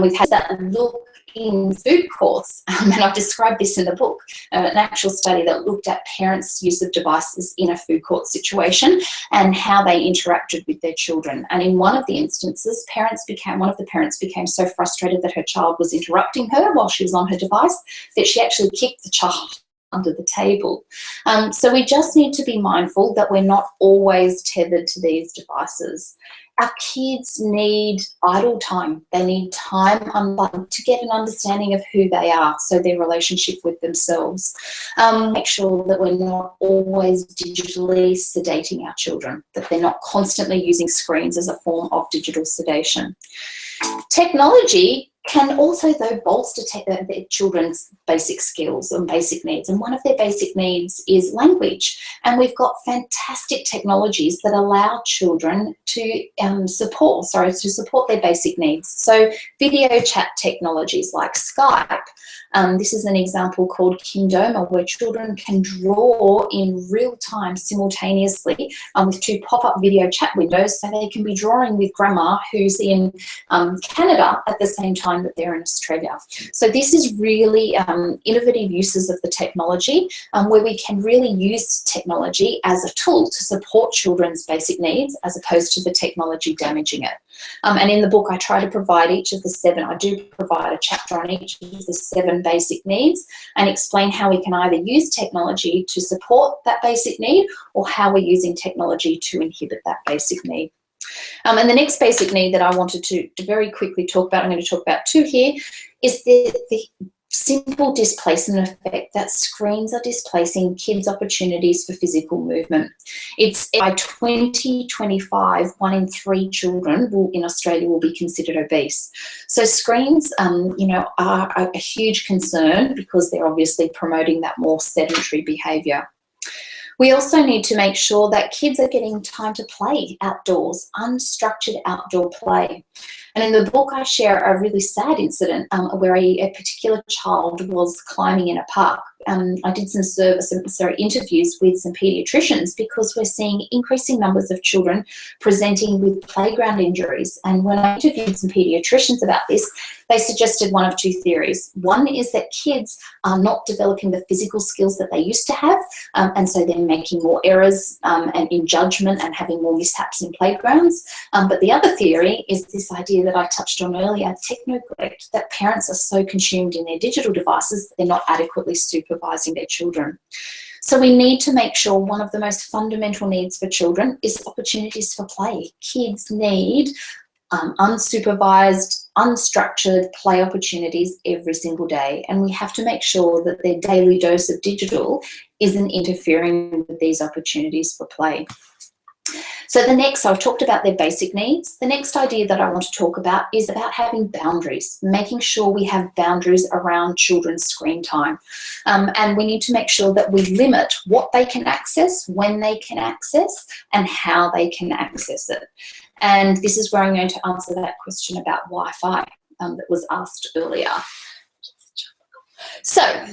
We've had that look in food courts, and I've described this in the book, an actual study that looked at parents' use of devices in a food court situation and how they interacted with their children. And in one of the instances, one of the parents became so frustrated that her child was interrupting her while she was on her device that she actually kicked the child under the table. So we just need to be mindful that we're not always tethered to these devices. Our kids need idle time. They need time unplugged to get an understanding of who they are, so their relationship with themselves. Make sure that we're not always digitally sedating our children, that they're not constantly using screens as a form of digital sedation. Technology can also, though, bolster their children's basic skills and basic needs. And one of their basic needs is language. And we've got fantastic technologies that allow children to support their basic needs. So video chat technologies like Skype. This is an example called Kindoma, where children can draw in real time simultaneously with 2 pop-up video chat windows, so they can be drawing with grandma who's in Canada at the same time that they're in Australia. So this is really innovative uses of the technology, where we can really use technology as a tool to support children's basic needs as opposed to the technology damaging it. And in the book, I try to provide each of the 7, I do provide a chapter on each of the 7 basic needs and explain how we can either use technology to support that basic need or how we're using technology to inhibit that basic need. And the next basic need that I wanted to very quickly talk about, I'm going to talk about 2 here, is the simple displacement effect that screens are displacing kids' opportunities for physical movement. It's by 2025, 1 in 3 children in Australia will be considered obese. So screens, are a huge concern because they're obviously promoting that more sedentary behaviour. We also need to make sure that kids are getting time to play outdoors, unstructured outdoor play. And in the book, I share a really sad incident where a particular child was climbing in a park. I did some interviews with some paediatricians because we're seeing increasing numbers of children presenting with playground injuries. And when I interviewed some paediatricians about this, they suggested one of 2 theories. One is that kids are not developing the physical skills that they used to have, and so they're making more errors and in judgment and having more mishaps in playgrounds. But the other theory is this idea that I touched on earlier, technoneglect, that parents are so consumed in their digital devices that they're not adequately supervising their children. So we need to make sure one of the most fundamental needs for children is opportunities for play. Kids need unsupervised, unstructured play opportunities every single day. And we have to make sure that their daily dose of digital isn't interfering with these opportunities for play. So I've talked about their basic needs. The next idea that I want to talk about is about having boundaries, making sure we have boundaries around children's screen time. And we need to make sure that we limit what they can access, when they can access, and how they can access it. And this is where I'm going to answer that question about Wi-Fi that was asked earlier. So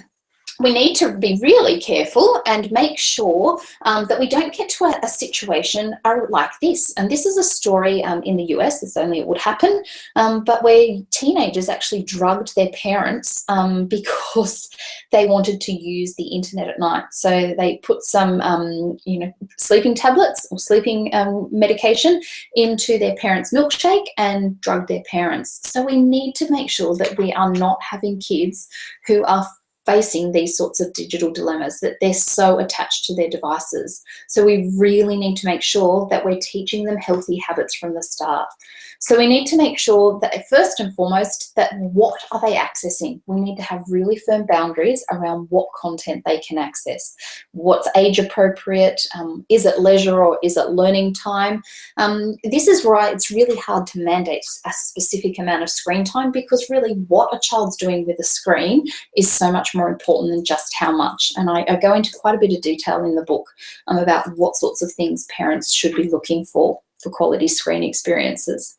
we need to be really careful and make sure that we don't get to a situation like this. And this is a story in the US, this only it would happen, but where teenagers actually drugged their parents because they wanted to use the internet at night. So they put some, sleeping tablets or sleeping medication into their parents' milkshake and drugged their parents. So we need to make sure that we are not having kids who are facing these sorts of digital dilemmas, that they're so attached to their devices. So we really need to make sure that we're teaching them healthy habits from the start. So we need to make sure that first and foremost, that what are they accessing? We need to have really firm boundaries around what content they can access. What's age appropriate? Is it leisure or is it learning time? This is why it's really hard to mandate a specific amount of screen time, because really what a child's doing with a screen is so much more important than just how much. And I go into quite a bit of detail in the book about what sorts of things parents should be looking for quality screen experiences.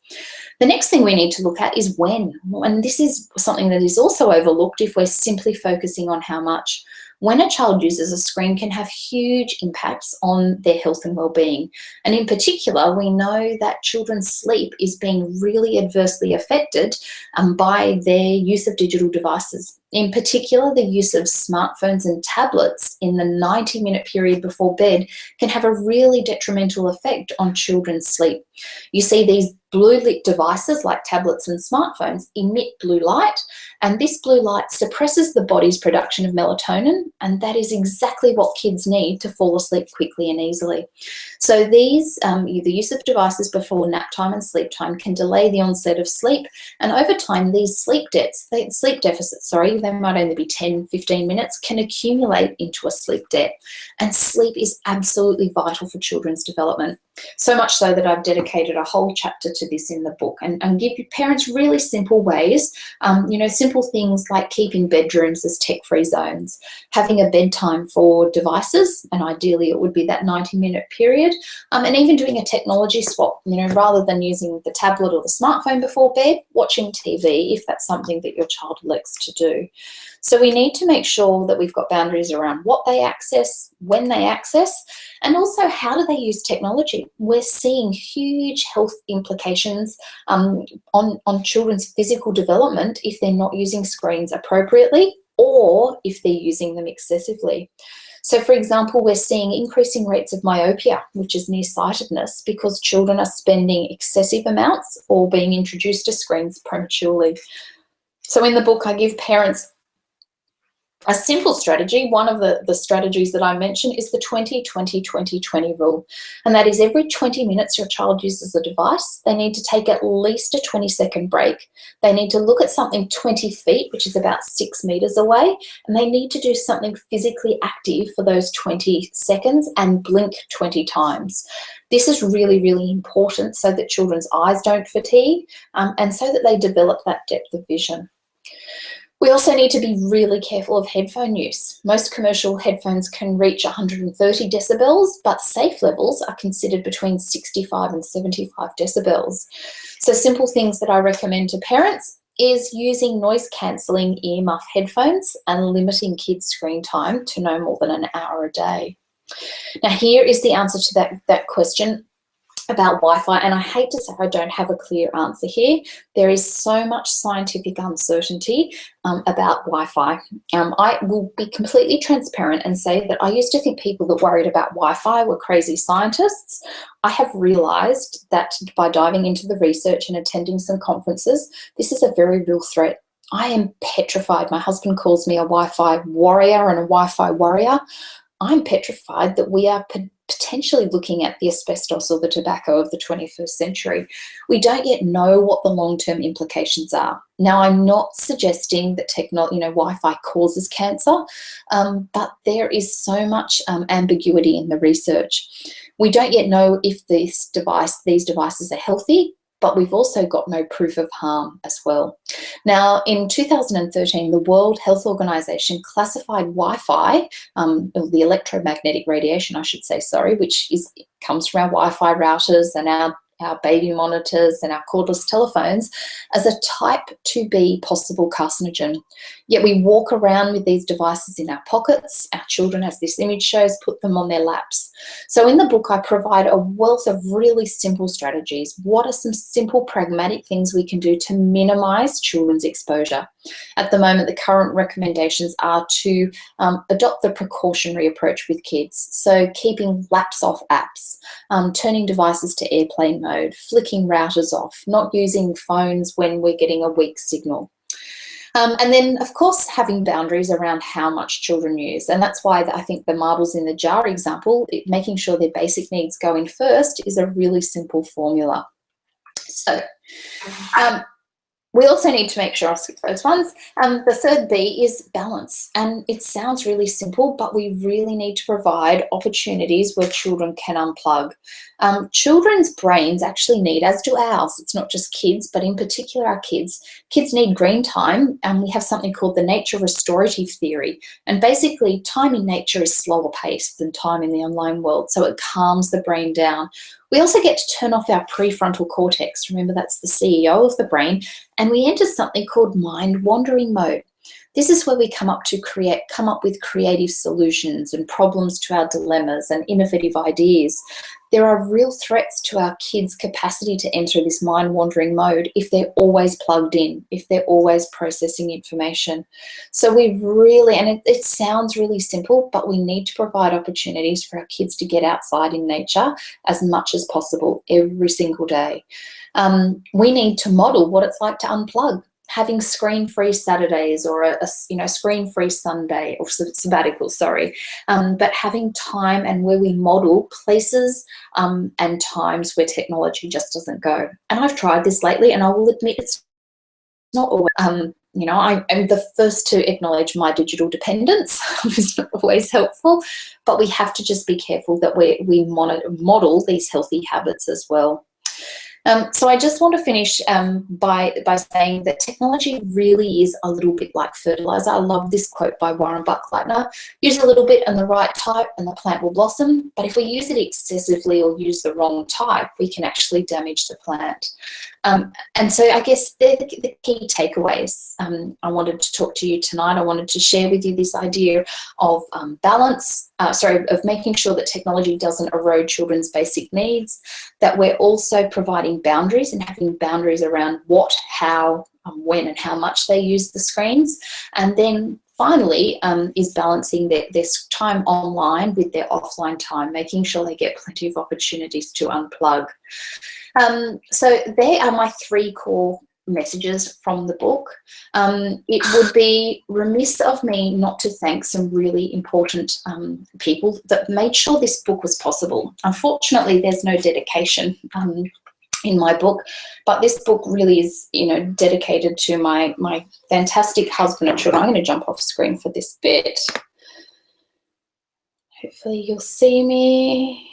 The next thing we need to look at is when. And this is something that is also overlooked if we're simply focusing on how much. When a child uses a screen can have huge impacts on their health and well-being. And in particular, we know that children's sleep is being really adversely affected by their use of digital devices. In particular, the use of smartphones and tablets in the 90-minute period before bed can have a really detrimental effect on children's sleep. You see, these blue-lit devices like tablets and smartphones emit blue light, and this blue light suppresses the body's production of melatonin, and that is exactly what kids need to fall asleep quickly and easily. So these, the use of devices before nap time and sleep time can delay the onset of sleep, and over time these sleep deficits, they might only be 10, 15 minutes, can accumulate into a sleep debt. And sleep is absolutely vital for children's development. So much so that I've dedicated a whole chapter to this in the book, and give your parents really simple ways, simple things like keeping bedrooms as tech-free zones, having a bedtime for devices, and ideally it would be that 90-minute period, and even doing a technology swap, rather than using the tablet or the smartphone before bed, watching TV if that's something that your child elects to do. So we need to make sure that we've got boundaries around what they access, when they access, and also how do they use technology. We're seeing huge health implications on children's physical development if they're not using screens appropriately or if they're using them excessively. So, for example, we're seeing increasing rates of myopia, which is nearsightedness, because children are spending excessive amounts or being introduced to screens prematurely. So in the book, I give parents a simple strategy. One of the strategies that I mentioned is the 20-20-20-20 rule. And that is every 20 minutes your child uses a device, they need to take at least a 20-second break. They need to look at something 20 feet, which is about 6 meters away, and they need to do something physically active for those 20 seconds and blink 20 times. This is really, really important so that children's eyes don't fatigue, and so that they develop that depth of vision. We also need to be really careful of headphone use. Most commercial headphones can reach 130 decibels, but safe levels are considered between 65 and 75 decibels. So simple things that I recommend to parents is using noise-cancelling earmuff headphones and limiting kids' screen time to no more than an hour a day. Now, here is the answer to that question about Wi-Fi, and I hate to say I don't have a clear answer here. There is so much scientific uncertainty about Wi-Fi. I will be completely transparent and say that I used to think people that worried about Wi-Fi were crazy scientists. I have realised that by diving into the research and attending some conferences, this is a very real threat. I am petrified. My husband calls me a Wi-Fi warrior and a Wi-Fi warrior. I'm petrified that we are potentially looking at the asbestos or the tobacco of the 21st century. We don't yet know what the long-term implications are. Now, I'm not suggesting that Wi-Fi causes cancer, but there is so much ambiguity in the research. We don't yet know if these devices are healthy, but we've also got no proof of harm as well. Now, in 2013, the World Health Organization classified Wi-Fi, the electromagnetic radiation, I should say, sorry, which comes from our Wi-Fi routers and our baby monitors and our cordless telephones, as a type 2B possible carcinogen. Yet we walk around with these devices in our pockets. Our children, as this image shows, put them on their laps. So in the book, I provide a wealth of really simple strategies. What are some simple pragmatic things we can do to minimize children's exposure? At the moment, the current recommendations are to adopt the precautionary approach with kids. So keeping laps off apps, turning devices to airplane mode, flicking routers off, not using phones when we're getting a weak signal. And then, of course, having boundaries around how much children use. And that's why I think the marbles in the jar example, making sure their basic needs go in first, is a really simple formula. So we also need to make sure, I'll skip those ones. The third B is balance. And it sounds really simple, but we really need to provide opportunities where children can unplug. Children's brains actually need, as do ours, it's not just kids, but in particular our kids need green time, and we have something called the nature restorative theory. And basically, time in nature is slower paced than time in the online world, so it calms the brain down. We also get to turn off our prefrontal cortex. Remember, that's the CEO of the brain, and we enter something called mind wandering mode. This is where we come up with creative solutions and problems to our dilemmas and innovative ideas. There are real threats to our kids' capacity to enter this mind-wandering mode if they're always plugged in, if they're always processing information. So we really, and it sounds really simple, but we need to provide opportunities for our kids to get outside in nature as much as possible every single day. We need to model what it's like to unplug. Having screen-free Saturdays or a screen-free Sunday or sabbatical, but having time and where we model places and times where technology just doesn't go. And I've tried this lately, and I will admit it's not always. you know, I am the first to acknowledge my digital dependence. It's not always helpful, but we have to just be careful that we model these healthy habits as well. So I just want to finish by saying that technology really is a little bit like fertilizer. I love this quote by Warren Buckleitner. Use a little bit and the right type and the plant will blossom. But if we use it excessively or use the wrong type, we can actually damage the plant. And so I guess they're the key takeaways. I wanted to talk to you tonight. I wanted to share with you this idea of balance, of making sure that technology doesn't erode children's basic needs, that we're also providing boundaries and having boundaries around what, how, when and how much they use the screens. And then finally is balancing their time online with their offline time, making sure they get plenty of opportunities to unplug. So there are my 3 core messages from the book. It would be remiss of me not to thank some really important people that made sure this book was possible. Unfortunately, there's no dedication in my book, but this book really is, you know, dedicated to my fantastic husband and children. I'm going to jump off screen for this bit. Hopefully you'll see me.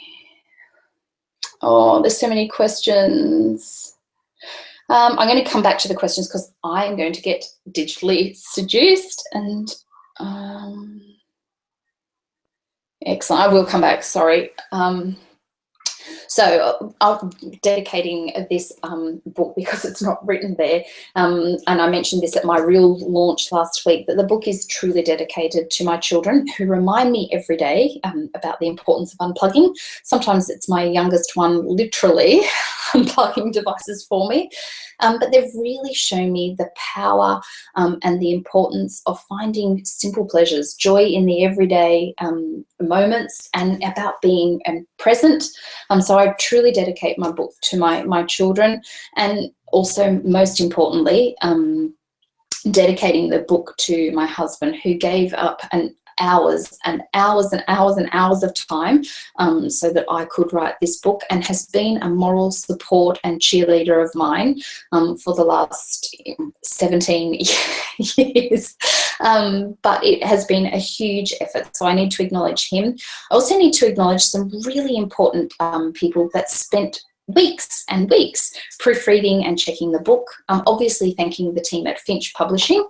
Oh, there's so many questions. I'm going to come back to the questions because I am going to get digitally seduced and excellent. I will come back, sorry. So I'm dedicating this book because it's not written there, and I mentioned this at my real launch last week, that the book is truly dedicated to my children who remind me every day about the importance of unplugging. Sometimes it's my youngest one literally unplugging devices for me, but they've really shown me the power and the importance of finding simple pleasures, joy in the everyday moments, and about being present. So I truly dedicate my book to my children, and also most importantly, dedicating the book to my husband, who gave up hours and hours and hours and hours of time so that I could write this book, and has been a moral support and cheerleader of mine for the last 17 years. But it has been a huge effort, so I need to acknowledge him. I also need to acknowledge some really important people that spent weeks and weeks proofreading and checking the book. Obviously thanking the team at Finch Publishing.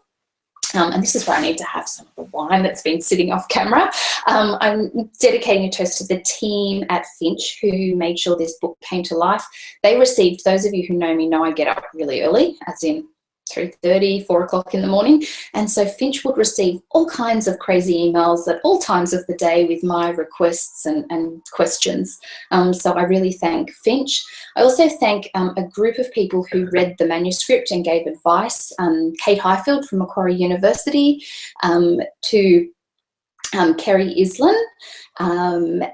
And this is where I need to have some of the wine that's been sitting off camera. I'm dedicating a toast to the team at Finch who made sure this book came to life. They received, those of you who know me know I get up really early, as in 3:30, 4 o'clock in the morning. And so Finch would receive all kinds of crazy emails at all times of the day with my requests and questions. So I really thank Finch. I also thank a group of people who read the manuscript and gave advice. Kate Highfield from Macquarie University, to Kerry Islan,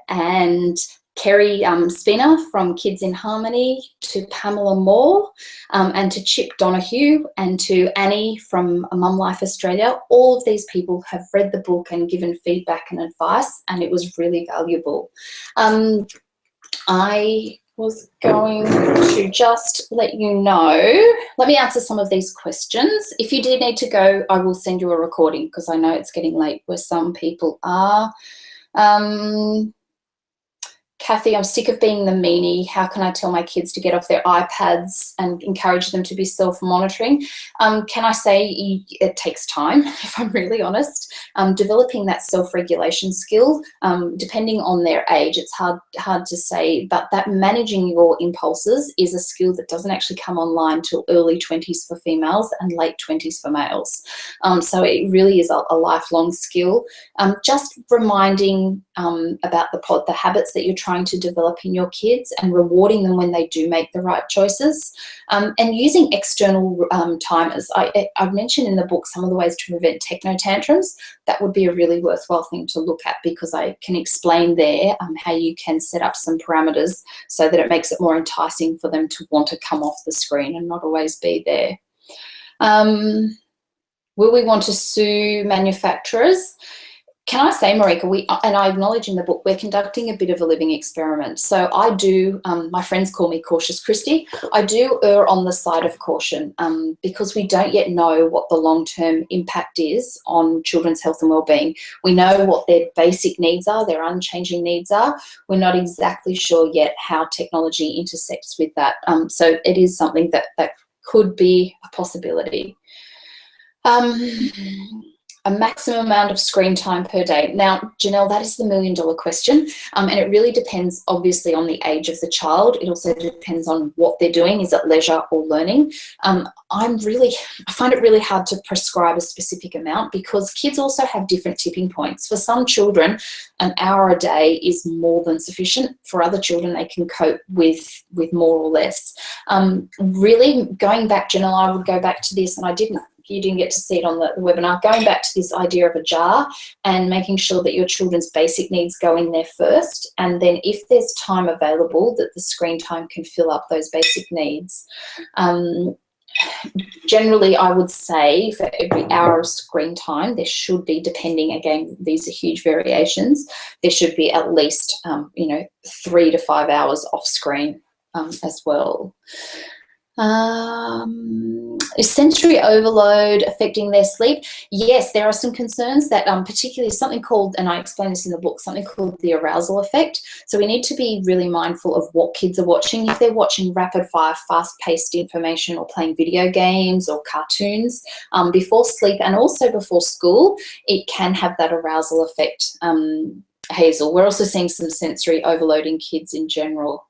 and Kerry Spinner from Kids in Harmony, to Pamela Moore, and to Chip Donahue, and to Annie from Mum Life Australia. All of these people have read the book and given feedback and advice, and it was really valuable. I was going to just let you know, let me answer some of these questions. If you do need to go, I will send you a recording because I know it's getting late where some people are. Kathy, I'm sick of being the meanie. How can I tell my kids to get off their iPads and encourage them to be self-monitoring? Can I say it takes time, if I'm really honest. Developing that self-regulation skill, depending on their age, it's hard to say, but that managing your impulses is a skill that doesn't actually come online till early 20s for females and late 20s for males. So it really is a lifelong skill. Just reminding about the habits that you're trying to develop in your kids and rewarding them when they do make the right choices, and using external timers. I've mentioned in the book some of the ways to prevent techno tantrums. That would be a really worthwhile thing to look at, because I can explain there how you can set up some parameters so that it makes it more enticing for them to want to come off the screen and not always be there. Will we want to sue manufacturers? Can I say, Marika, and I acknowledge in the book, we're conducting a bit of a living experiment. So I do, my friends call me Cautious Christy. I do err on the side of caution because we don't yet know what the long-term impact is on children's health and well-being. We know what their basic needs are, their unchanging needs are. We're not exactly sure yet how technology intersects with that. So it is something that could be a possibility. A maximum amount of screen time per day. Now, Janelle, that is the $1,000,000 question, and it really depends, obviously, on the age of the child. It also depends on what they're doing. Is it leisure or learning? I find it really hard to prescribe a specific amount because kids also have different tipping points. For some children, an hour a day is more than sufficient. For other children, they can cope with more or less. Really, going back, Janelle, I would go back to this, and you didn't get to see it on the webinar, going back to this idea of a jar and making sure that your children's basic needs go in there first, and then if there's time available, that the screen time can fill up those basic needs. Generally, I would say for every hour of screen time, there should be, depending, again, these are huge variations, there should be at least, 3 to 5 hours off screen as well. Is sensory overload affecting their sleep? Yes, there are some concerns that particularly something called, and I explain this in the book, something called the arousal effect. So we need to be really mindful of what kids are watching. If they're watching rapid fire, fast-paced information or playing video games or cartoons before sleep and also before school, it can have that arousal effect, Hazel. We're also seeing some sensory overload in kids in general.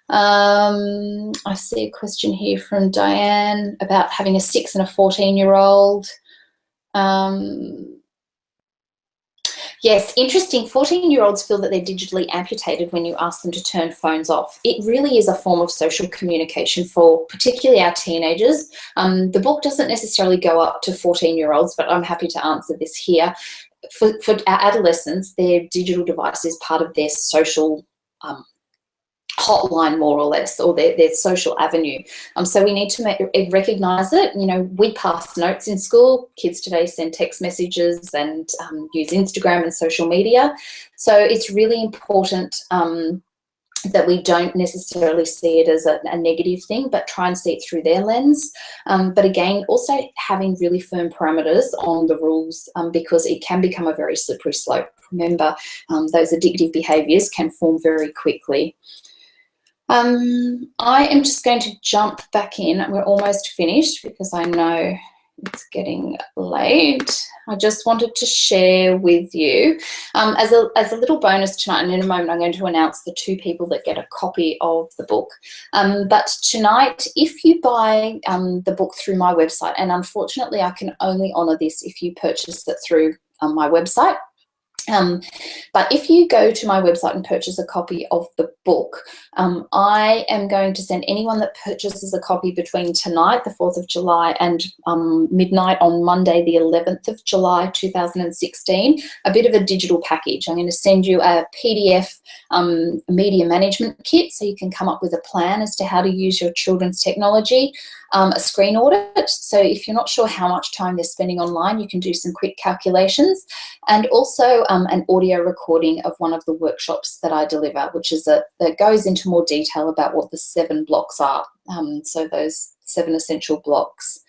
I see a question here from Diane about having a 6 and a 14-year-old. Yes, interesting. 14-year-olds feel that they're digitally amputated when you ask them to turn phones off. It really is a form of social communication for particularly our teenagers. The book doesn't necessarily go up to 14-year-olds, but I'm happy to answer this here. For our adolescents, their digital device is part of their social hotline, more or less, or their social avenue. So we need to recognise it. We pass notes in school. Kids today send text messages and use Instagram and social media. So it's really important that we don't necessarily see it as a negative thing, but try and see it through their lens. But again, also having really firm parameters on the rules because it can become a very slippery slope. Remember, those addictive behaviours can form very quickly. I am just going to jump back in. We're almost finished because I know it's getting late. I just wanted to share with you as a little bonus tonight, and in a moment I'm going to announce the 2 people that get a copy of the book. But tonight, if you buy the book through my website, and unfortunately I can only honour this if you purchase it through my website, but if you go to my website and purchase a copy of the book, I am going to send anyone that purchases a copy between tonight, the 4th of July, and midnight on Monday, the 11th of July, 2016, a bit of a digital package. I'm going to send you a PDF media management kit so you can come up with a plan as to how to use your children's technology, a screen audit. So if you're not sure how much time they're spending online, you can do some quick calculations, and also an audio recording of one of the workshops that I deliver, which is that goes into more detail about what the 7 blocks are. So those 7 essential blocks.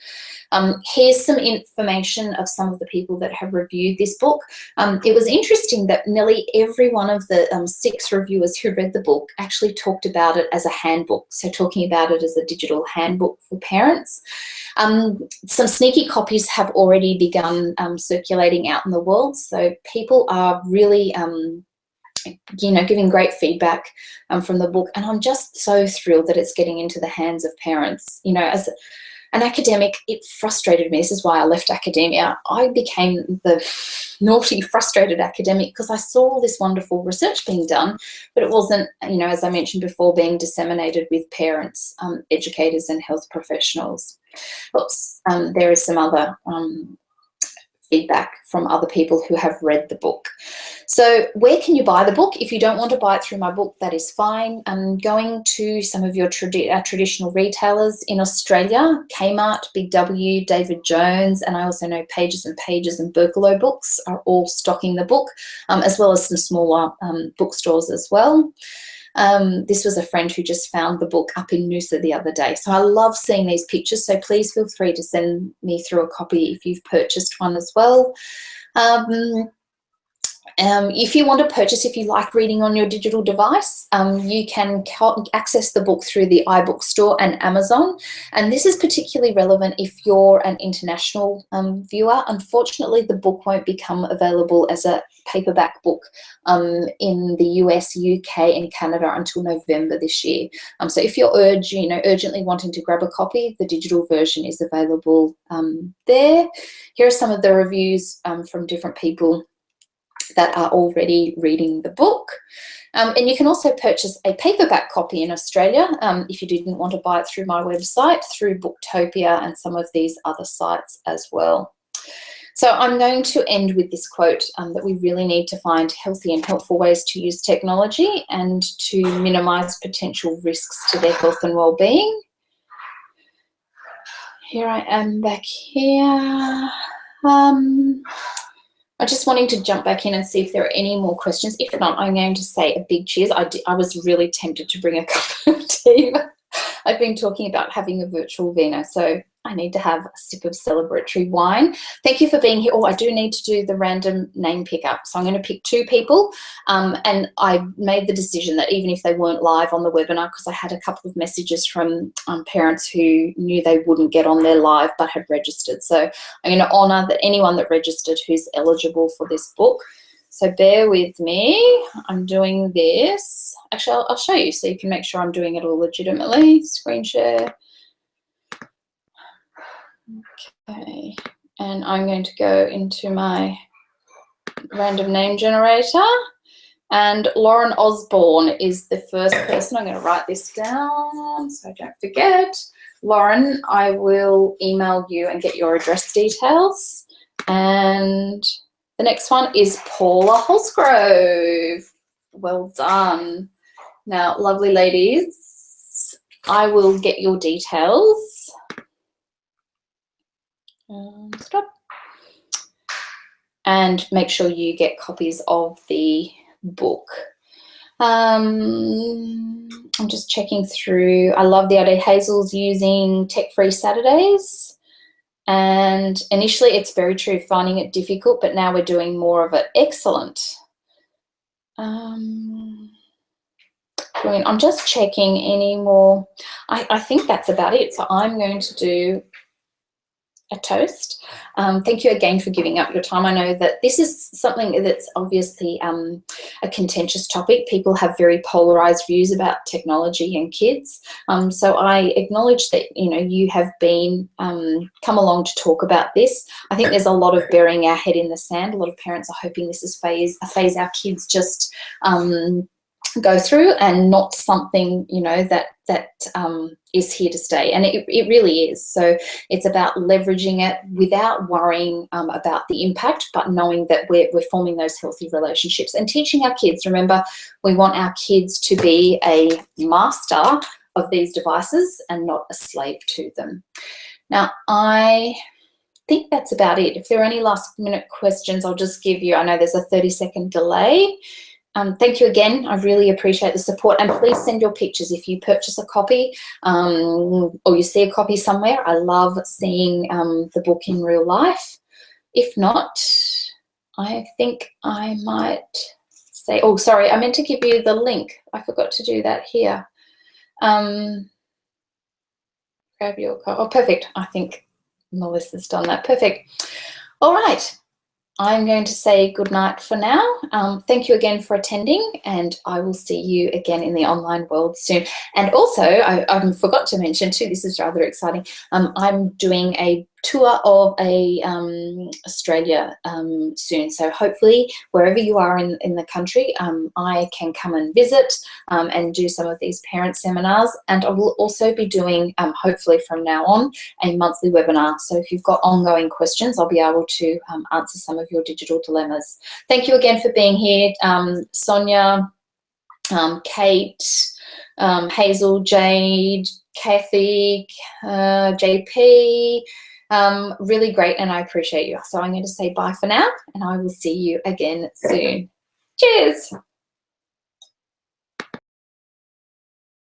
Here's some information of some of the people that have reviewed this book. It was interesting that nearly every one of the 6 reviewers who read the book actually talked about it as a handbook, so talking about it as a digital handbook for parents. Some sneaky copies have already begun circulating out in the world, so people are really giving great feedback from the book, and I'm just so thrilled that it's getting into the hands of parents. As an academic, it frustrated me. This is why I left academia. I became the naughty, frustrated academic because I saw all this wonderful research being done, but it wasn't, as I mentioned before, being disseminated with parents, educators and health professionals. Oops, there is some other feedback from other people who have read the book. So where can you buy the book? If you don't want to buy it through my book, that is fine. Going to some of your traditional retailers in Australia, Kmart, Big W, David Jones, and I also know Pages and Pages and Berkelo Books are all stocking the book, as well as some smaller bookstores as well. This was a friend who just found the book up in Noosa the other day. So I love seeing these pictures. So please feel free to send me through a copy if you've purchased one as well. If you want to purchase, if you like reading on your digital device, you can access the book through the iBook store and Amazon. And this is particularly relevant if you're an international viewer. Unfortunately, the book won't become available as a paperback book in the US, UK, and Canada until November this year. So if you're urgently wanting to grab a copy, the digital version is available there. Here are some of the reviews from different people that are already reading the book. And you can also purchase a paperback copy in Australia if you didn't want to buy it through my website, through Booktopia and some of these other sites as well. So I'm going to end with this quote that we really need to find healthy and helpful ways to use technology and to minimise potential risks to their health and well-being. Here I am back here. I'm just wanting to jump back in and see if there are any more questions. If not, I'm going to say a big cheers. I was really tempted to bring a cup of tea. I've been talking about having a virtual vino, so I need to have a sip of celebratory wine. Thank you for being here. Oh, I do need to do the random name pickup. So I'm going to pick 2 people. And I made the decision that even if they weren't live on the webinar, because I had a couple of messages from parents who knew they wouldn't get on there live but had registered. So I'm going to honour that anyone that registered who's eligible for this book. So bear with me. I'm doing this. Actually, I'll show you so you can make sure I'm doing it all legitimately. Screen share. Okay, and I'm going to go into my random name generator, and Lauren Osborne is the first person. I'm going to write this down so I don't forget. Lauren, I will email you and get your address details. And the next one is Paula Holsgrove. Well done. Now, lovely ladies, I will get your details. Stop. And make sure you get copies of the book. I'm just checking through. I love the idea. Hazel's using tech-free Saturdays. And initially, it's very true, finding it difficult, but now we're doing more of it. Excellent. Brilliant. I'm just checking any more. I think that's about it. So I'm going to do a toast. Thank you again for giving up your time. I know that this is something that's obviously a contentious topic. People have very polarized views about technology and kids. So I acknowledge that you have been come along to talk about this. I think there's a lot of burying our head in the sand. A lot of parents are hoping this is a phase our kids just go through, and not something that is here to stay. And it really is. So it's about leveraging it without worrying about the impact, but knowing that we're forming those healthy relationships and teaching our kids. Remember, we want our kids to be a master of these devices and not a slave to them. Now, I think that's about it. If there are any last minute questions, I'll just give you, I know there's a 30-second delay. Thank you again. I really appreciate the support, and please send your pictures if you purchase a copy or you see a copy somewhere. I love seeing the book in real life. If not, I think I might say, oh, sorry, I meant to give you the link. I forgot to do that here. Grab your copy. Oh, perfect. I think Melissa's done that. Perfect. All right. I'm going to say good night for now. Thank you again for attending, and I will see you again in the online world soon. And also, I forgot to mention too, this is rather exciting, I'm doing a tour of Australia soon. So hopefully wherever you are in the country, I can come and visit and do some of these parent seminars. And I will also be doing, hopefully from now on, a monthly webinar. So if you've got ongoing questions, I'll be able to answer some of your digital dilemmas. Thank you again for being here, Sonia, Kate, Hazel, Jade, Kathy, JP. Really great, and I appreciate you. So I'm going to say bye for now, and I will see you again soon. Cheers.